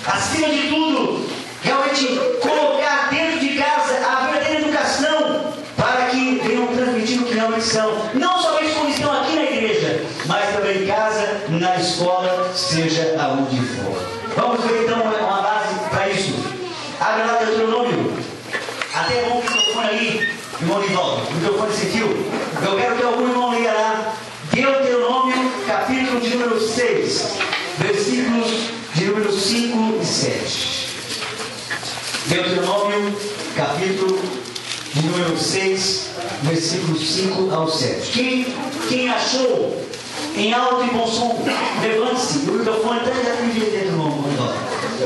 acima de tudo, realmente colocar dentro de casa a verdadeira educação para que venham transmitir o que realmente são, não somente quando estão aqui na igreja, mas também em casa, na escola, seja aonde for. Vamos ver então uma base para isso. Abre lá o Deuteronômio. Até bom o microfone aí, irmão Nivaldo, o microfone sem fio. Eu quero que algum irmão leia lá Deuteronômio, capítulo de número 6, versículos de número 5 e 7. Deuteronômio, capítulo de número 6, versículos 5 ao 7. Quem achou em alto e bom som, levante-se, o microfone está dentro do irmão.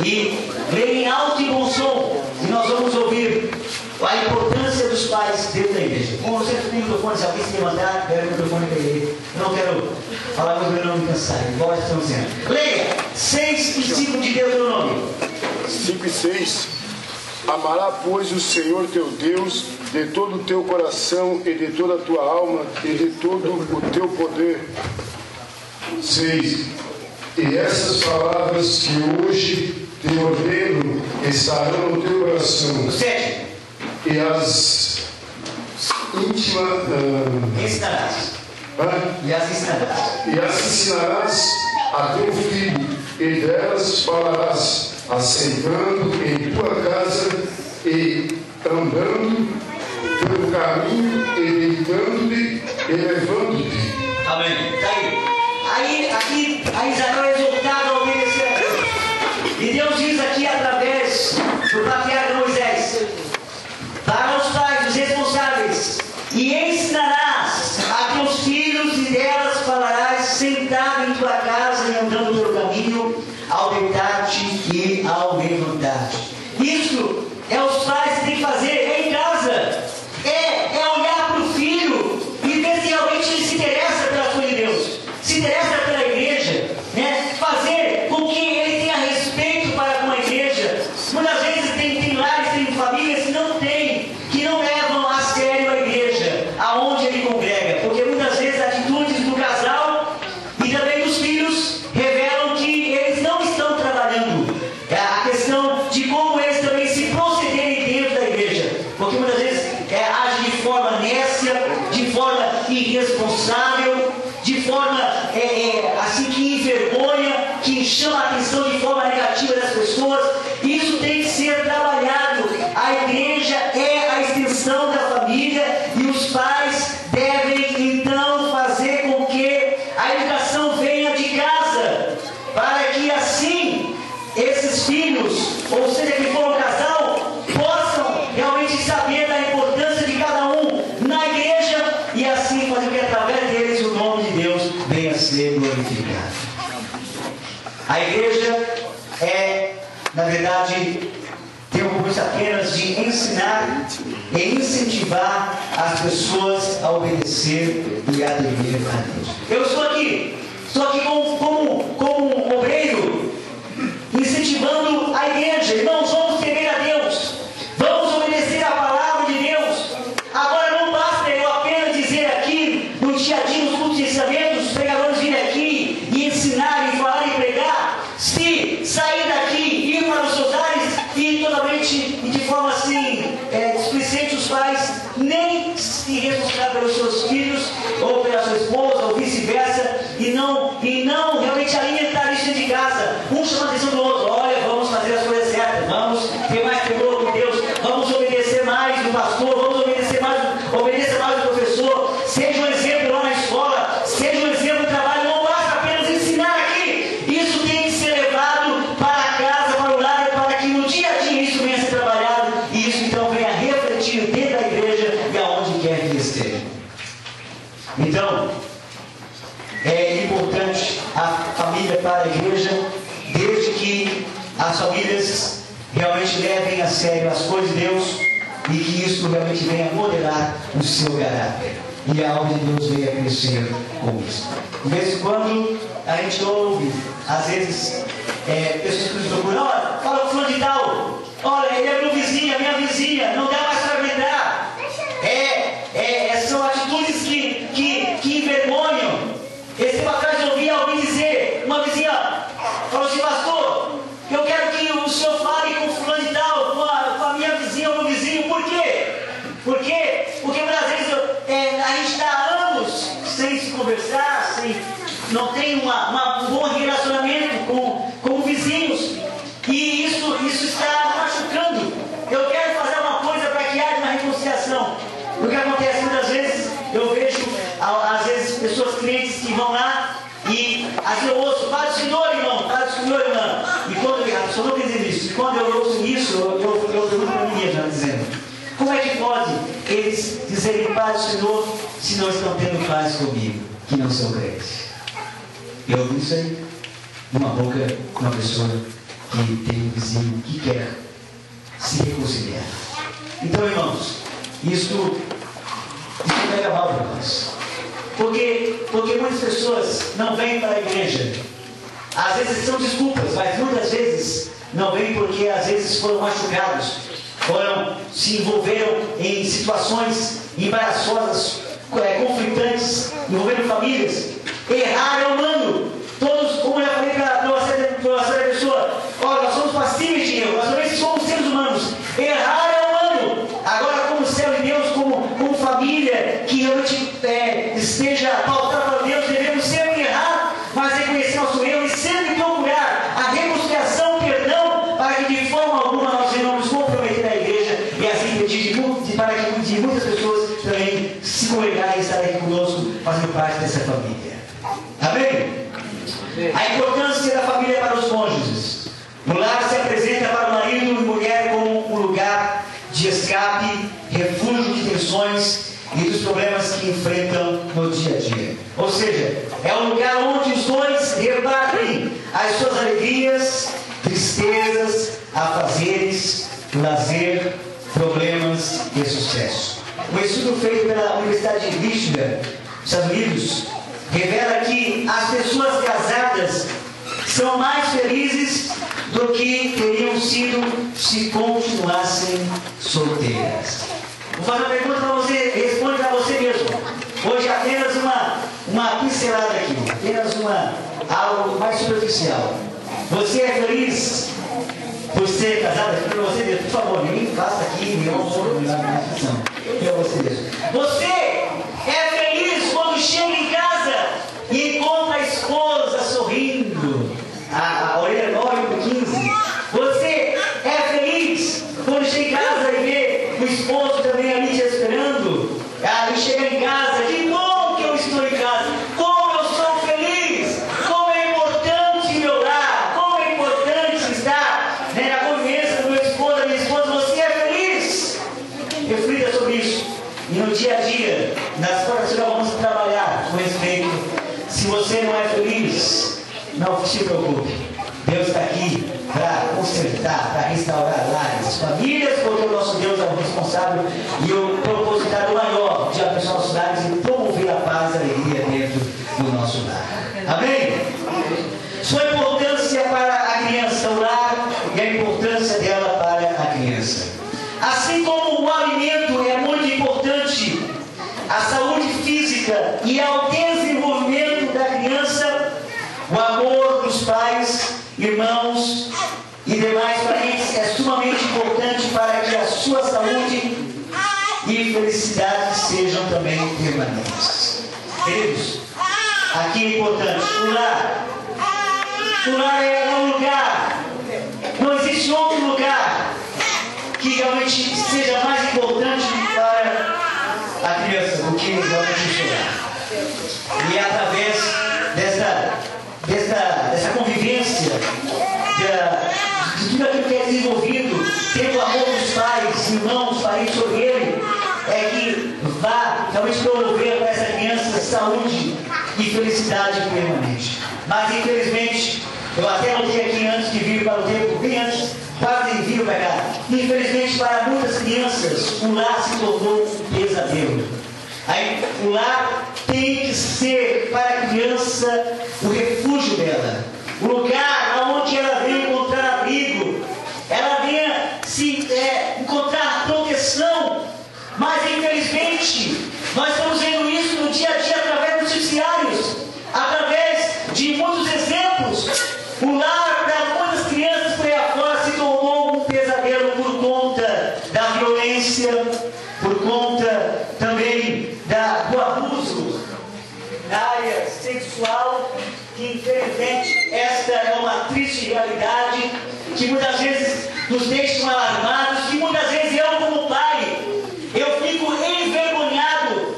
E leia em alto e bom som, e nós vamos ouvir a importância dos pais dentro da igreja. Como você tem o microfone, se alguém se levantar, pega o microfone para ele. Eu não quero falar muito para não me cansar, igual estamos dizendo. Leia 6 e 5 de Deuteronômio. 5 e 6. Amará, pois, o Senhor teu Deus de todo o teu coração e de toda a tua alma e de todo o teu poder. 6. E essas palavras que hoje te ordeno estarão no teu coração. 7. E as ensinarás. E as ensinarás a teu filho, e delas falarás, assentando em tua casa e andando pelo caminho, e deitando-te e levando-te. Amém. Está aí. Aqui Israel é exortado a obedecer a Deus. E Deus diz aqui através do patriarca Moisés, para os pais, os responsáveis, e ensinarás a teus filhos, e delas falarás, sentado em tua casa e andando pelo caminho, ao deitar-te e ao levantar-te. Isso é os pais que têm que fazer, é em casa, é olhar para o filho e ver se realmente ele se interessa pela coisa de Deus, se interessa pela igreja, né? Fazer com que ele tenha respeito para com a igreja. Muitas vezes tem lares, tem famílias que não levam a sério a igreja, aonde ele congrega, porque muitas vezes atitudes do casal e também dos filhos revelam que eles não estão trabalhando. A questão de como eles também se procederem dentro da igreja, porque muitas vezes agem de forma nécia, de forma irresponsável, de forma assim que envergonha, que chama a atenção de forma negativa das pessoas. Isso tem que ser trabalhado. A igreja é a extensão da família e os pais devem então fazer com que a educação venha de casa, para que assim esses filhos, ou seja, que for um casal, possam realmente saber da importância de cada um na igreja e assim fazer com que através deles o nome de Deus venha a ser glorificado. A igreja na verdade, tem o compromisso apenas de ensinar e incentivar as pessoas a obedecer e a temer a Deus. Eu estou aqui como um obreiro, incentivando a igreja. Irmãos, vamos temer a Deus, vamos obedecer a palavra de Deus. Agora não basta as famílias realmente levem a sério as coisas de Deus e que isso realmente venha a modelar o seu caráter. E a obra de Deus venha a crescer com isso. De vez em quando a gente ouve, às vezes, pessoas que nos procuram: olha, fala com o fulano de tal, olha, ele é meu vizinho, a minha vizinha, não dá mais para aguentar. São atitudes que envergonham. Esse tempo atrás eu ouvi alguém dizer, uma vizinha falou assim: pastor, eu quero que o senhor fale com o fulano de tal, com a minha vizinha ou meu vizinho. Por quê? Porque às vezes a gente está há anos sem se conversar, não tem um bom relacionamento com vizinhos, e isso está machucando. Eu quero fazer uma coisa para que haja uma reconciliação. O que acontece muitas vezes, eu vejo às vezes pessoas crentes que vão lá e às vezes eu ouço: Pai do Senhor, irmão, Pai do Senhor, irmão. E quando a pessoa não quer dizer isso, e quando eu ouço isso, eu pergunto para mim mesmo, dizendo: como é que pode eles dizerem Pai do Senhor se não estão tendo paz comigo, que não são crentes? Eu ouvi isso aí numa boca de uma pessoa que tem um vizinho que quer se reconciliar. Então, irmãos, isso pega mal para nós. Porque muitas pessoas não vêm para a igreja. Às vezes são desculpas, mas muitas vezes não vêm porque às vezes foram machucados, se envolveram em situações embaraçosas, conflitantes, envolvendo famílias. Errar é humano. Todos, como eu falei para você, pessoa: olha, nós somos passíveis de erro, nós também somos seres humanos. Errar é humano. Agora, como céu de Deus, como família que realmente esteja pautada para Deus, devemos sempre errar, mas reconhecer nosso erro e sempre procurar a reconciliação, o perdão, para que de forma alguma nós venhamos comprometer a igreja e assim pedir para que muitas pessoas também se congregarem e estarem aqui conosco, fazendo parte dessa família. Amém? A importância da família para os cônjuges. O lar se apresenta para o marido e mulher como um lugar de escape, refúgio de tensões e dos problemas que enfrentam no dia a dia. Ou seja, é um lugar onde os dois repartem as suas alegrias, tristezas, afazeres, lazer, problemas e sucesso. Um estudo feito pela Universidade de Michigan, Estados Unidos, revela que as pessoas casadas são mais felizes do que teriam sido se continuassem solteiras. Vou fazer uma pergunta para você, responde para você mesmo. Hoje apenas uma pincelada aqui, apenas algo mais superficial. Você é feliz por ser casado? Para você mesmo, por favor, ninguém faça aqui nenhuma discussão. Para você mesmo. Você é feliz quando chega em casa e encontra a esposa sorrindo, a orelha 9 por 15. Você é feliz quando chega em casa e vê o esposo também ali te esperando. Ali chega em casa: que bom que eu estou em casa, como eu sou feliz, como é importante meu lar, como é importante estar na convivência do meu esposo, da minha esposa. Você é feliz? Reflita sobre isso. E no dia a dia, nas quartas-feiras, vamos trabalhar com respeito. Se você não é feliz, não se preocupe. Deus está aqui para consertar, para restaurar lares, famílias, porque o nosso Deus é o responsável e o propositário maior de abençoar nossos lares e promover a paz e a alegria dentro do nosso lar. Amém? Sua importância para a criança, o lar, e a importância dela para a criança. Assim como o alimento é muito importante à saúde física e ao desenvolvimento da criança, o amor dos pais, irmãos e demais parentes é sumamente importante para que a sua saúde e felicidade sejam também permanentes. Queridos, aqui é importante: o lar. O lar é um lugar, não existe outro lugar que realmente seja mais importante para a criança do que realmente o seu lar. E é através dessa convivência, de tudo aquilo que é desenvolvido, tendo o amor dos pais, irmãos, parentes sobre ele, é que vai realmente promover para essa criança saúde e felicidade permanente. Mas infelizmente, eu até notei aqui bem antes de vir para o tempo, bem antes, quase de vir para cá. Infelizmente, para muitas crianças, o lar se tornou um pesadelo. Aí, o lar tem que ser para a criança o refúgio dela, o lugar onde ela vem encontrar abrigo, ela venha encontrar proteção. Mas infelizmente nós estamos vendo isso no dia a dia através dos noticiários, através de muitos exemplos. O lar para muitas crianças por aí afora se tornou um pesadelo por conta da violência, por conta também do abuso na área sexual, que infelizmente esta é uma triste realidade que muitas vezes nos deixa alarmados, que muitas vezes eu como pai, eu fico envergonhado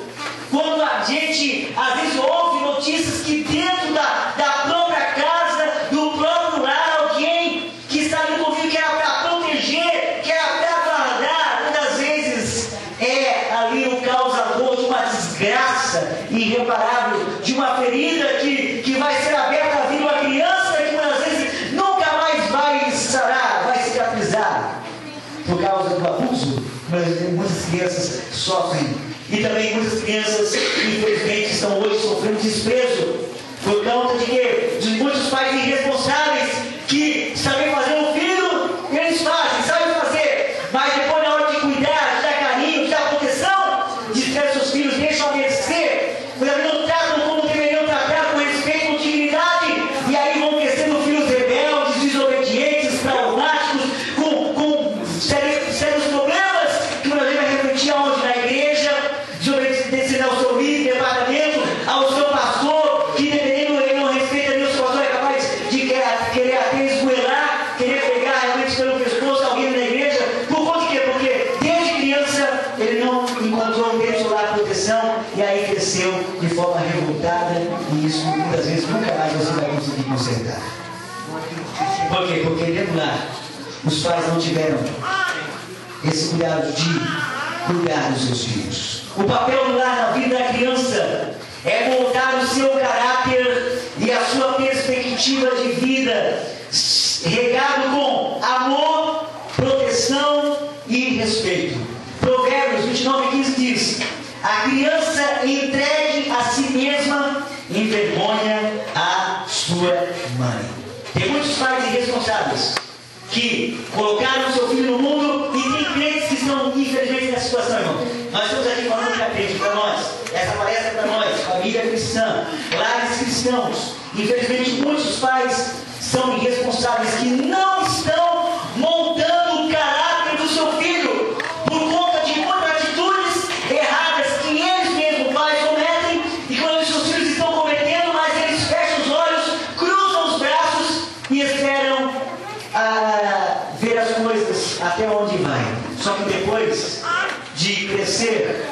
quando a gente às vezes ouve notícias que dentro da própria casa, do próprio lar, alguém que está ali comigo, que era para proteger, que era para guardar, muitas vezes é ali o causador de uma desgraça irreparável, de uma ferida que vai ser aberta à vida de uma criança que muitas vezes nunca mais vai sarar, vai cicatrizar, por causa do abuso. Muitas crianças sofrem, e também muitas crianças infelizmente estão hoje sofrendo desprezo por conta de que de muitos pais irresponsáveis que sabem fazer um filho, eles fazem, sabem fazer, mas depois na hora de cuidar, de dar carinho, de dar proteção, desprezam seus filhos, deixam a mercê, não tratam como deveriam tratar, com respeito, com dignidade, e aí vão crescendo filhos rebeldes, desobedientes, traumáticos, com sérios problemas, que uma vez vai refletir aonde? Na igreja, desobedecendo ao seu líder, departamento, ao seu pastor, que dependendo ele não respeita nem o seu pastor, é capaz de querer até esgoelar, querer pegar realmente pelo pescoço alguém na igreja. Por conta de quê? Porque desde criança ele não encontrou dentro do lar proteção, e aí cresceu de forma revoltada, e isso muitas vezes nunca mais você vai conseguir consertar. Por quê? Porque dentro do lar os pais não tiveram esse cuidado de cuidar dos seus filhos. O papel do lar na vida da criança é moldar o seu caráter e a sua perspectiva de vida, regado com amor, proteção e respeito. Provérbios 29:15 diz: a criança entregue a si mesma envergonha a sua mãe. Tem muitos pais irresponsáveis que colocaram seu filho no mundo, e tem crentes que estão infelizmente nessa situação, irmão. Nós estamos aqui falando de crente para nós, essa palestra é para nós, família cristã, lares cristãos. Infelizmente muitos pais são irresponsáveis que não estão moldando o caráter do seu filho por conta de muitas atitudes erradas que eles mesmos pais cometem, e quando os seus filhos estão cometendo, mas eles fecham os olhos, cruzam os braços e esperam ver as coisas até onde vai. Só que depois de crescer,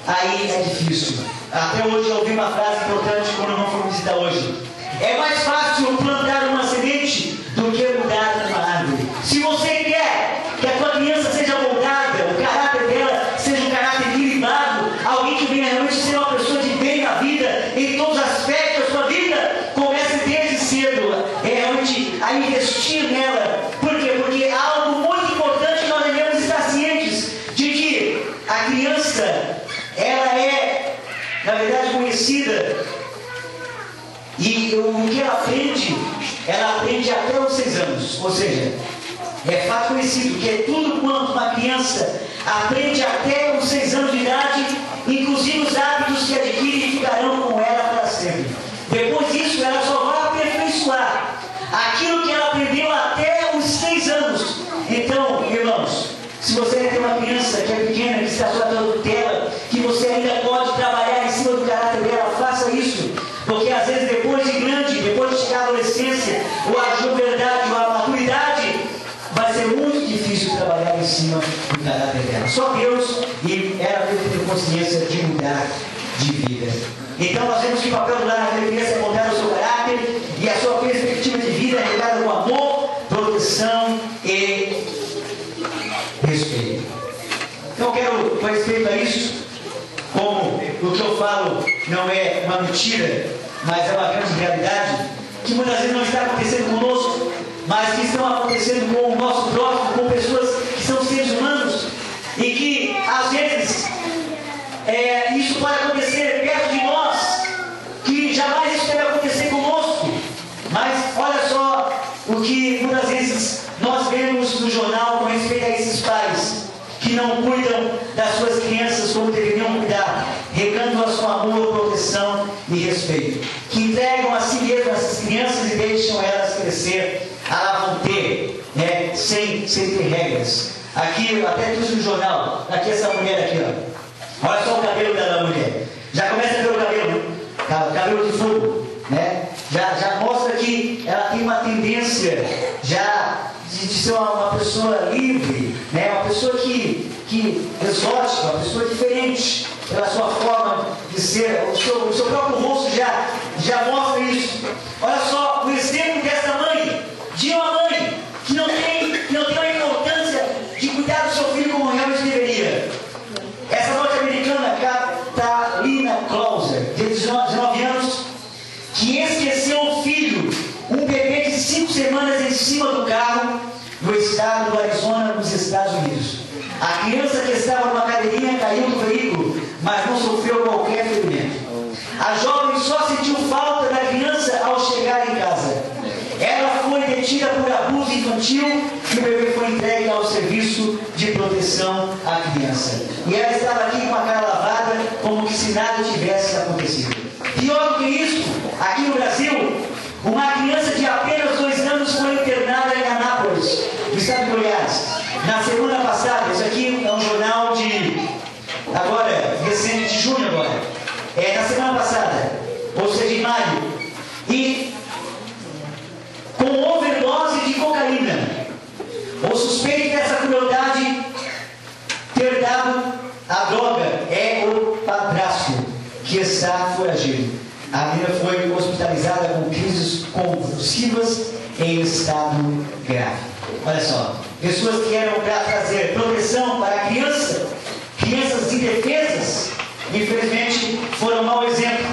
aí é difícil. Até hoje eu ouvi uma frase importante quando não fomos visitar hoje: é mais fácil plantar uma semente do que mudar uma árvore. Se você quer que a tua criança seja moldada, o caráter dela seja um caráter equilibrado, alguém que venha realmente ser uma pessoa de bem na vida, em todos os aspectos da sua vida, comece desde cedo realmente a investir nela. Por quê? Porque há algo muito importante que nós devemos estar cientes de que a criança, ela é, na verdade, conhecida, e o que ela aprende até os 6 anos. Ou seja, é fato conhecido que tudo quanto uma criança aprende até os 6 anos de idade, inclusive os hábitos que adquire, ficarão com ela para sempre. Depois disso, ela só vai aperfeiçoar aquilo que ela aprendeu até os 6 anos. Então, irmãos, se você tem uma criança que é pequena, que está sob a tutela, que você ainda pode trabalhar em cima do caráter dela, faça isso. Porque às vezes depois de grande, depois de chegar à adolescência, ou à juventude, ou à maturidade, vai ser muito difícil trabalhar em cima do caráter dela. Só Deus, e ela deve ter consciência de mudar de vida. Então nós vemos que o papel do lar naquela criança é moldar o seu caráter e a sua perspectiva de vida é regada com amor, proteção e respeito. Então eu quero, com respeito a isso, como o que eu falo não é uma mentira, mas é uma grande realidade, que muitas vezes não está acontecendo conosco, mas que estão acontecendo com o nosso próximo, com pessoas que são seres humanos, e que às vezes isso pode acontecer perto de nós, que jamais isso deve acontecer conosco. Mas olha só o que muitas vezes nós vemos no jornal com respeito a esses pais que não cuidam das suas crianças como deveriam cuidar, regando-as com amor, proteção e respeito, que entregam a si mesmas essas crianças e deixam elas crescer à la vontade, sem ter regras. Aqui, até trouxe no jornal, aqui essa mulher aqui, ó. Olha só o cabelo da mulher. Já começa pelo cabelo de fogo, né? Já mostra que ela tem uma tendência já de ser uma pessoa livre, né? Uma pessoa que exótica, uma pessoa diferente pela sua forma de ser. O seu próprio rosto já mostra isso. Olha só o exemplo dessa mãe, de uma mãe que não tem a importância de cuidar do seu filho como realmente deveria. Essa norte-americana, Catalina Closer, de 19 anos, que esqueceu o filho, um bebê de 5 semanas em cima do carro, no estado do Arizona, nos Estados Unidos. A criança que estava numa cadeirinha caiu do veículo, mas não sofreu qualquer ferimento. A jovem só sentiu falta da criança ao chegar em casa. Ela foi detida por abuso infantil e o bebê foi entregue ao serviço de proteção à criança. E ela estava aqui com a cara lavada, como que se nada tivesse acontecido. Pior do que isso, aqui no Brasil, uma criança de apenas 2 anos foi internada em Anápolis, no estado de Goiás. Na semana passada, isso aqui é um jornal recente, de junho agora. Na semana passada, ou seja, em maio. E com overdose de cocaína. O suspeito dessa crueldade ter dado a droga é o padrasto, que está foragido. A menina foi hospitalizada com crises convulsivas em estado grave. Olha só, pessoas que eram para trazer proteção para a criança, crianças indefesas, infelizmente foram mau exemplo.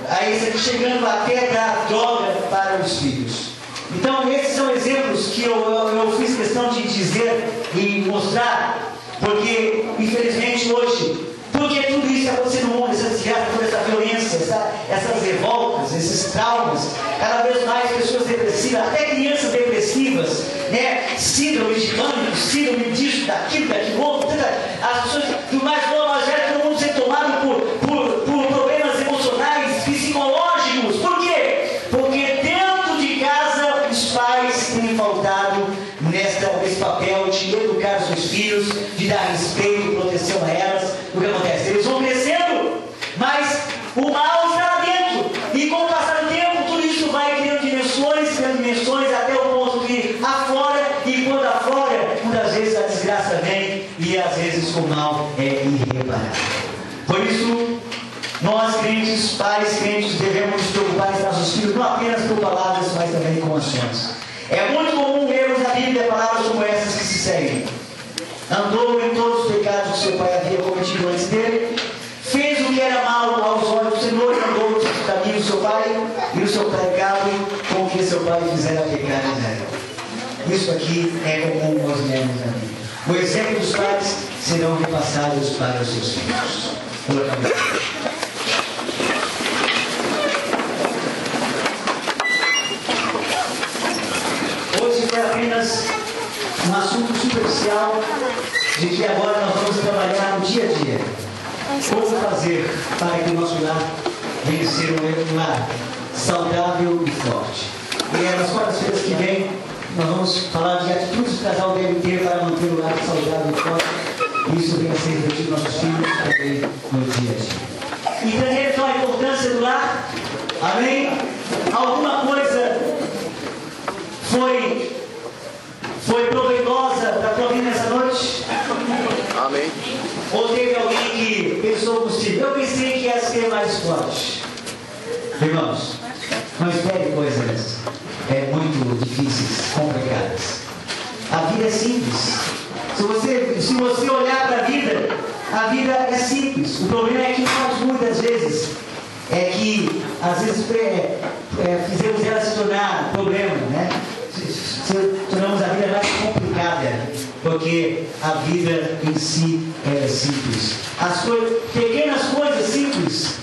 Aí isso aqui chegando até dar droga para os filhos. Então esses são exemplos que eu fiz questão de dizer e mostrar, porque infelizmente hoje, porque tudo isso está acontecendo no mundo, essa desgraça, toda essa violência, essas revoltas, esses traumas, cada vez mais pessoas depressivas, até crianças depressivas, né? Síndrome de pânico, síndrome disso, daquilo, outro, as pessoas do mais novo ao mais velho, todo mundo sendo tomado por problemas emocionais, psicológicos. Por quê? Porque dentro de casa os pais têm faltado nesse papel de educar seus filhos, de dar respeito e proteção a elas. O que acontece? Eles vão crescendo, mas o mal está lá dentro. E com o passar do tempo, tudo isso vai criando dimensões, até o ponto que aflora, e quando aflora, muitas vezes a desgraça vem, e às vezes o mal é irreparável. Por isso, nós crentes, pais crentes, devemos nos preocupar em nossos filhos, não apenas com palavras, mas também com ações. É muito comum lermos na Bíblia palavras como essas que se seguem. Andou em todos os pecados que seu pai havia cometido antes dele, fez o que era mal aos olhos do Senhor, e andou no caminho do seu pai, e o seu pecado com o que seu pai fizera pecar em Israel. Isso aqui é comum nós lemos na Bíblia. O exemplo dos pais serão repassados para os seus filhos. Hoje foi apenas um assunto superficial de que agora nós vamos trabalhar no dia a dia. Como fazer para que o nosso lar venha ser um lar saudável e forte. E nas quartas-feiras que vem, nós vamos falar de atitudes que o casal deve ter para manter o lar saudável e forte. E isso venha a ser refletido nos nossos filhos também no dia a dia. Entender então a importância do lar. Amém? Alguma coisa foi proveitosa para a tua vida nessa noite? Amém. Ou teve alguém que pensou consigo? Eu pensei que ia ser mais forte. Irmãos, não espere coisas muito difíceis, complicadas. A vida é simples. Se você olhar para a vida é simples. O problema é que nós muitas vezes às vezes fizemos ela se tornar problema, né? tornamos a vida mais complicada, porque a vida em si é simples. As pequenas coisas simples,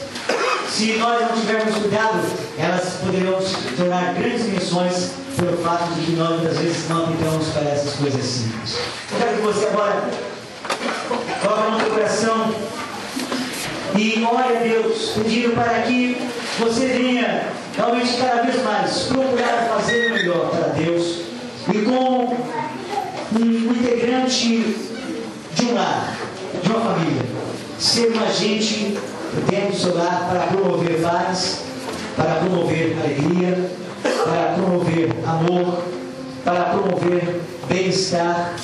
se nós não tivermos cuidado, elas poderão se tornar grandes dimensões pelo fato de que nós muitas vezes não aplicamos para essas coisas simples. Eu quero que você agora coloque no teu coração e ore a Deus, pedindo para que você venha realmente cada vez mais procurar fazer o melhor para Deus e como um integrante de um lar, de uma família, ser um agente dentro do seu lar para promover paz, para promover alegria, para promover amor, para promover bem-estar,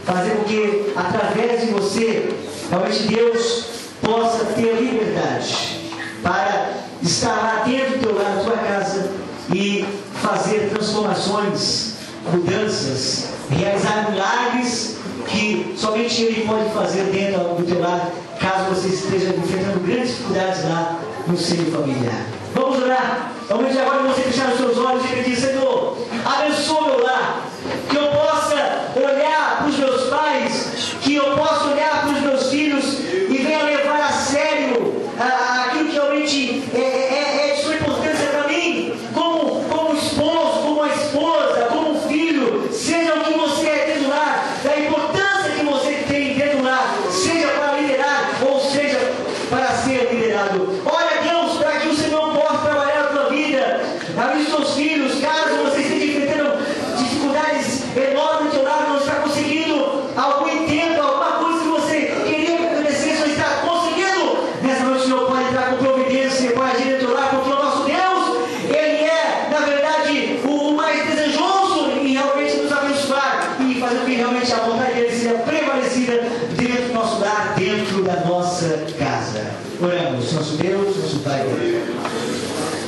fazer com que através de você realmente Deus possa ter liberdade para estar lá dentro do teu lar, da tua casa e fazer transformações, mudanças, realizar milagres que somente Ele pode fazer dentro do teu lar, caso você esteja enfrentando grandes dificuldades lá no seio familiar. Vamos orar. Vamos agora você fechar os seus olhos e pedir: Senhor, abençoa meu lar, que eu possa olhar para os meus pais, que eu possa olhar para os meus filhos e venha levar a sério aquilo que realmente é de sua importância para mim, como esposo, como a esposa, como filho, seja o que você é dentro do lar, da importância que você tem dentro do lar, seja para liderar ou seja para ser liderado. Olha, Deus, para que o Senhor possa trabalhar na tua vida, na vida dos teus filhos, caso você esteja enfrentando dificuldades enormes no teu lar, não está conseguindo algum intento, alguma coisa que você queria que acontecesse, não está conseguindo. Nessa noite o Senhor pode entrar com providência, pode agir no teu lar, porque o nosso Deus, Ele é, na verdade, o mais desejoso em realmente nos abençoar e fazer com que realmente a vontade dele seja prevalecida dentro do nosso lar, dentro da nossa casa. Oramos, nosso Deus, nosso Pai.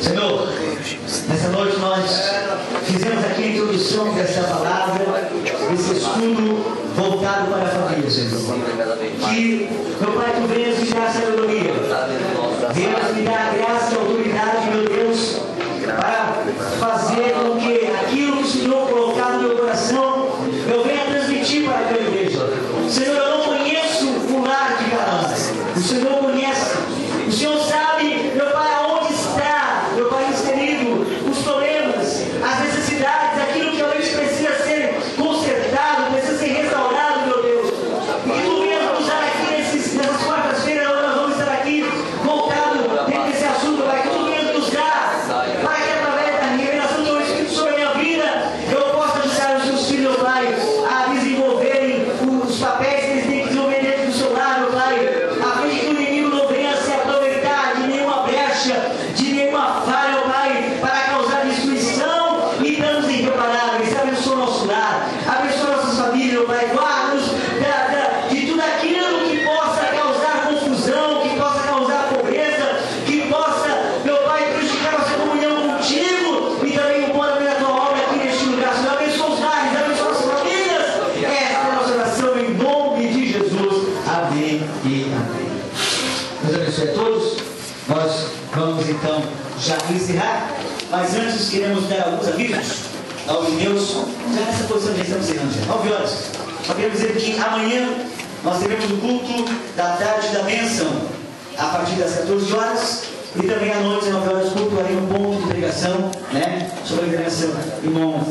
Senhor, nessa noite nós fizemos aqui a introdução dessa palavra, desse estudo voltado para a família, Senhor. Que, meu Pai, Tu venhas me dar sabedoria, venhas me dar graça e autoridade, meu Deus, para fazer com que aquilo que o Senhor colocar no meu coração, eu venha transmitir para a tua igreja. Senhor, eu não conheço o lar de Canaã, o Senhor conhece, o Senhor sabe, meu Pai, aonde está, meu Pai, inserido, os problemas, as necessidades, aquilo que realmente precisa ser consertado, precisa ser restaurado, meu Deus. E que Tu venhas nos usar aqui nessas quartas-feiras, nós vamos estar aqui voltado dentro desse assunto, Pai, que Tu venhas nos dar, para que através da revelação do Teu Espírito sobre a minha vida, eu possa ajudar os Teus filhos, meu Pai, a desenvolverem os papéis que eles têm que desenvolver dentro do seu lar, meu Pai, a fim de que o inimigo não venha se aproveitar de nenhuma brecha, de nenhuma falha, meu Pai, para causar destruição e danos irreparáveis. Abençoa o nosso lar, abençoa nossas famílias, meu Pai, guarda-nos de tudo aquilo que possa causar confusão, que possa causar pobreza, que possa, meu Pai, prejudicar nossa comunhão contigo e também o bom da tua obra aqui neste lugar. Senhor, abençoa os lares, abençoa nossas famílias. Esta é a nossa oração em nome de Jesus. Amém e amém. Deus abençoe a todos. Nós vamos então já encerrar, mas antes queremos dar alguns avisos aos Deus, já nessa posição que estamos encerrando já, 9 horas. Só queremos dizer que amanhã nós teremos o culto da tarde da bênção a partir das 14 horas e também à noite, às 9 horas, culto ali no ponto de pregação, né? Sobre a liderança irmão,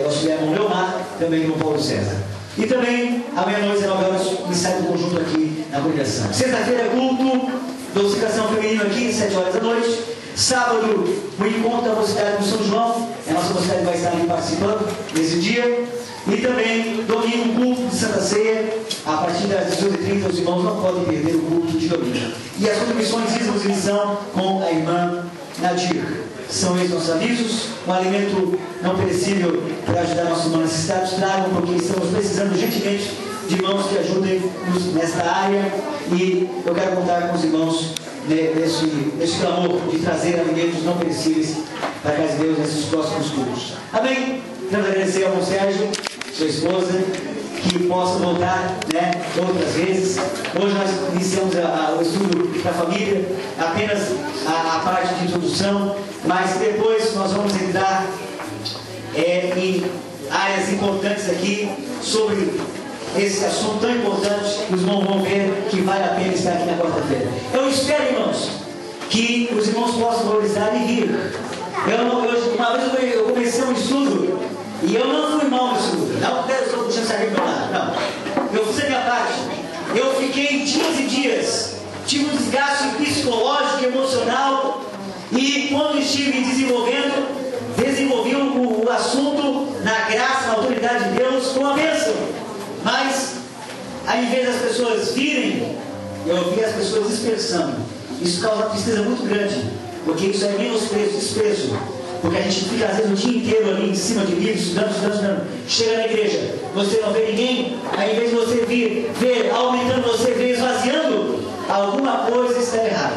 nosso irmão Leonardo, também irmão Paulo César. E também, à meia-noite, às 9 horas, ensaio do conjunto aqui na congregação. Sexta-feira, culto, docificação feminina aqui, 7 horas da noite. Sábado, o encontro da mocidade do São João. A nossa mocidade vai estar ali participando nesse dia. E também, domingo, culto de Santa Ceia. A partir das 18h30, os irmãos não podem perder o culto de domingo. E as contribuições dízimos e missão com a irmã Nadir. São esses nossos avisos. Um alimento não perecível para ajudar nossos irmãos necessitados. Tragam, porque estamos precisando urgentemente de irmãos que ajudem-nos nesta área. E eu quero contar com os irmãos nesse clamor de trazer alimentos não perecíveis para a casa de Deus nesses próximos cultos. Amém? Quero agradecer ao irmão Sérgio, sua esposa, que possa voltar, outras vezes. Hoje nós iniciamos o estudo da família, apenas a parte de introdução, mas depois nós vamos entrar em áreas importantes aqui sobre esse assunto tão importante. Os irmãos vão ver que vale a pena estar aqui na quarta-feira. Eu espero, irmãos, que os irmãos possam valorizar e vir. Uma vez eu comecei um estudo e eu não fui mal no estudo. Não porque eu estou puxando sardinha para lá. Não. Eu fiz a minha parte. Eu fiquei dias e dias. Tive um desgaste psicológico e emocional. E quando estive desenvolvi o assunto na graça, na autoridade de Deus, com a bênção. Mas, ao invés das pessoas virem, eu vi as pessoas dispersando. Isso causa uma tristeza muito grande, porque isso é menosprezo, desprezo. Porque a gente fica às vezes o dia inteiro ali em cima de livros, estudando. Chega na igreja, você não vê ninguém, ao invés de você ver aumentando, você vê esvaziando, alguma coisa está errada.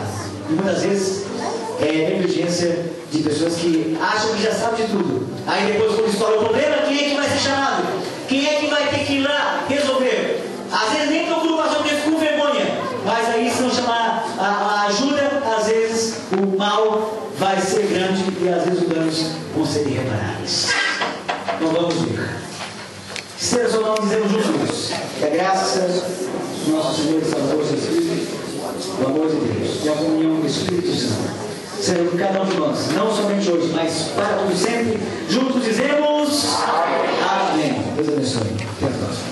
E muitas vezes é negligência de pessoas que acham que já sabem de tudo. Aí depois, quando estoura o problema, quem é que vai ser chamado? Quem é que vai ter que ir lá resolver? Às vezes nem procura o pastor porque fica com vergonha. Mas aí, se não chamar a ajuda, às vezes o mal vai ser grande e às vezes os danos vão ser irreparáveis. Então vamos ver. Estejam ou não dizemos juntos que a graça do nosso Senhor e Salvador Jesus Cristo, o amor de Deus e a comunhão do Espírito Santo seja com cada um de nós, não somente hoje, mas para todo sempre. Juntos dizemos amém. Deus abençoe. Até a próxima.